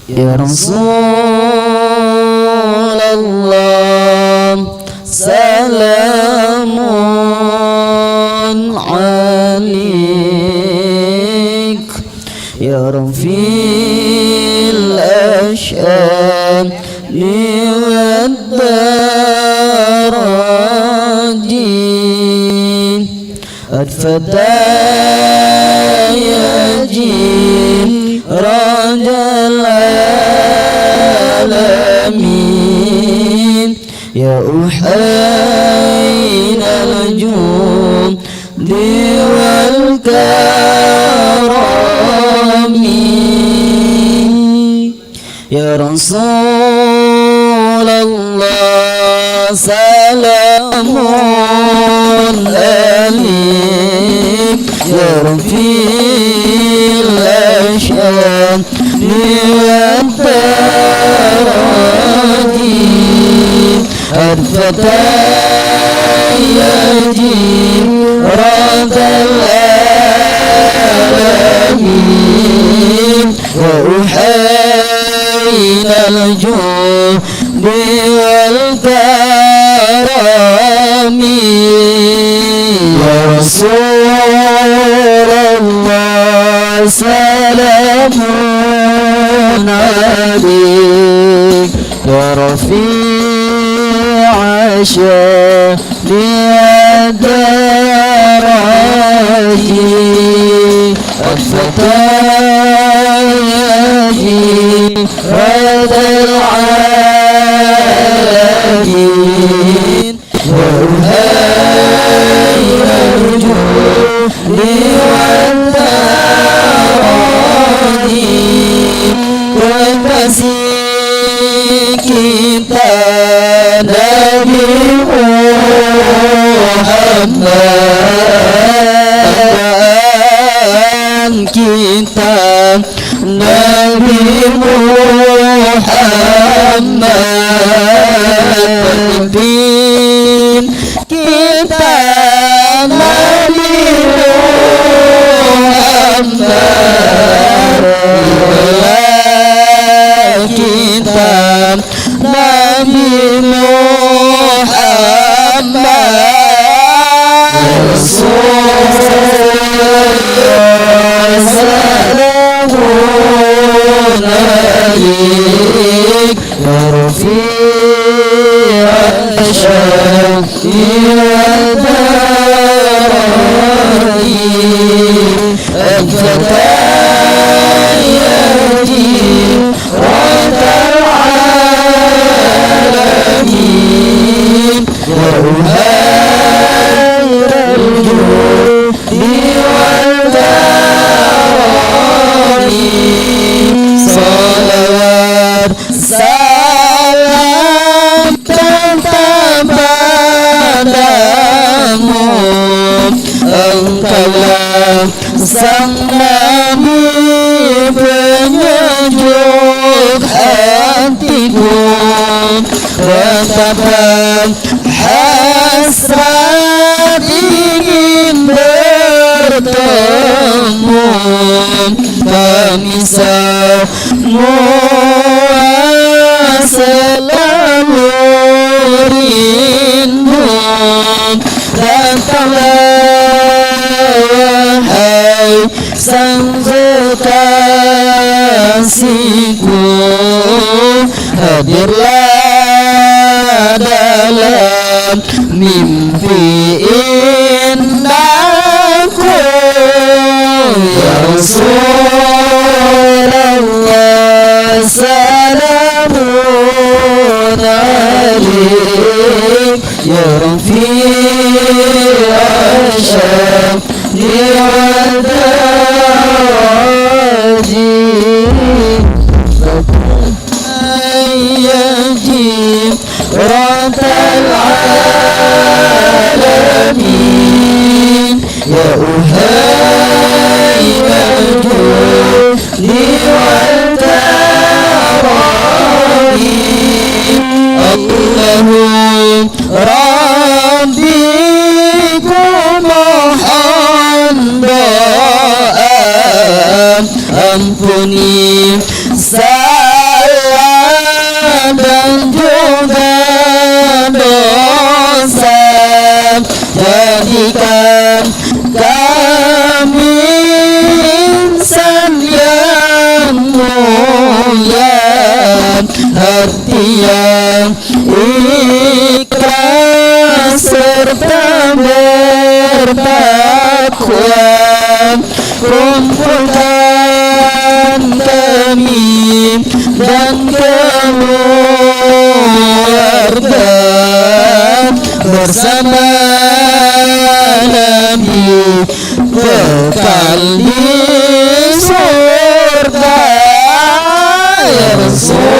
يا رسول الله سلام عليك يا رفيع الأشهاد والدرج الفتاة يجي رجل العالمين يا أحين الجود والكرم يا رسول الله سلام عليك يا رفيع الأشهاد والدرجات الفتى يجيب رد العالمين وأحيل الجود والكرم يا رسول الله سلام عليك يا رفيع الشان الدرج الفتى يجيب رد العالمين وأحيل الجود والدرج والمسيح kita Nabi Muhammad kita Nabi Muhammad pemimpin kita Nabi Muhammad kita Nabi Muhammad Rasulullah salamun alaik ya rafi'a syaf'i al-darari al-fatah yajib radal alamin ya uhair al-judi wal-darari salawat salam tetap padamu engkaulah sang Nabi penyejuk hatiku betapa hasrat ingin bertemu kami semua selalu rindu datanglah wahai sang kekasihku hadirlah dalam mimpi indahku ya Rasulullah salamun alaik ya rafi'a syaf'i يجيب رب العالمين يا أهيب الجود والترابي الله ربي mohon doa ampuni salah dan juga dosa jadikan kami insan yang mulia hati yang ikhlas serta bertakwa kumpulkan kami dan keluarga bersama Nabi kekal di surga ya Rasulullah.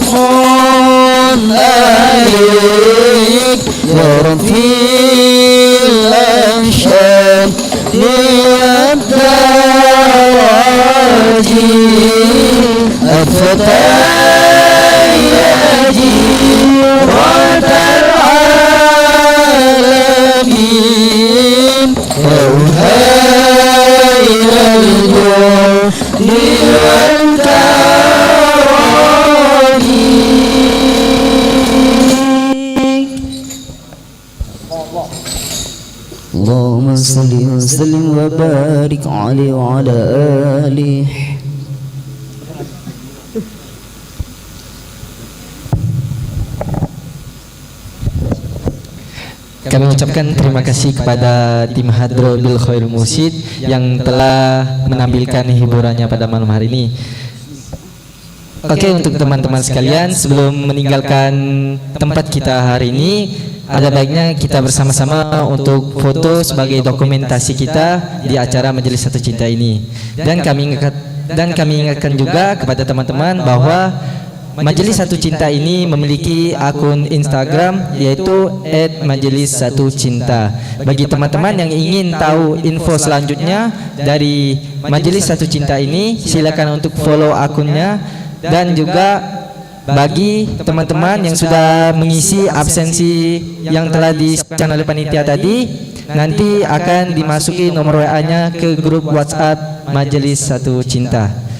Mohon alaik ya Rafi'il Ansyad niat daraji at-fatayaji ratal alamin auhailal jodi wal karami. Allahumma salli wa sallim wa barik alaihi wa ala alihi. Kami ucapkan terima kasih kepada tim Hadro Bil Khairul Mursyid yang telah menampilkan hiburannya pada malam hari ini. Oke, untuk teman-teman sekalian, sebelum meninggalkan tempat kita hari ini, ada baiknya kita bersama-sama untuk foto sebagai dokumentasi kita di acara Majelis Satu Cinta ini. Dan kami ingatkan juga kepada teman-teman bahwa Majelis Satu Cinta ini memiliki akun Instagram yaitu @majelis1cinta. Bagi teman-teman yang ingin tahu info selanjutnya dari Majelis Satu Cinta ini, silakan untuk follow akunnya. Dan juga bagi teman-teman yang sudah mengisi absensi yang telah disebutkan oleh panitia tadi, nanti akan dimasuki nomor WA-nya ke grup WhatsApp Majelis Satu Cinta.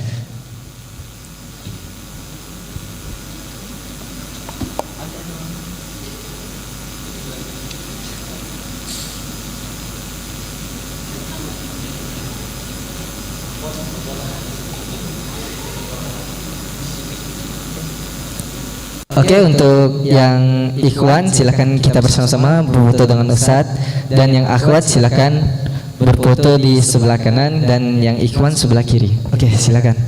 Oke, untuk yang ikhwan silakan kita bersama-sama berfoto dengan Ustadz, dan yang akhwat silakan berfoto di sebelah kanan dan yang ikhwan sebelah kiri. Oke, silakan.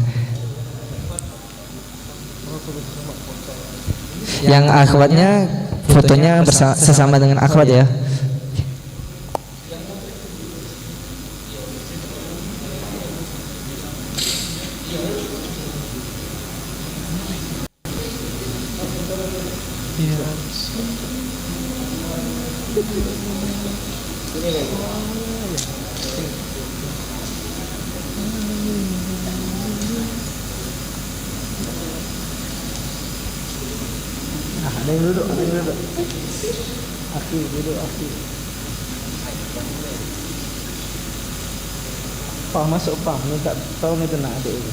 Yang akhwatnya fotonya bersama dengan akhwat ya. Ada yang duduk. Aki duduk, Aki. Pak masuk Pak, minta tolong itu nak adik itu.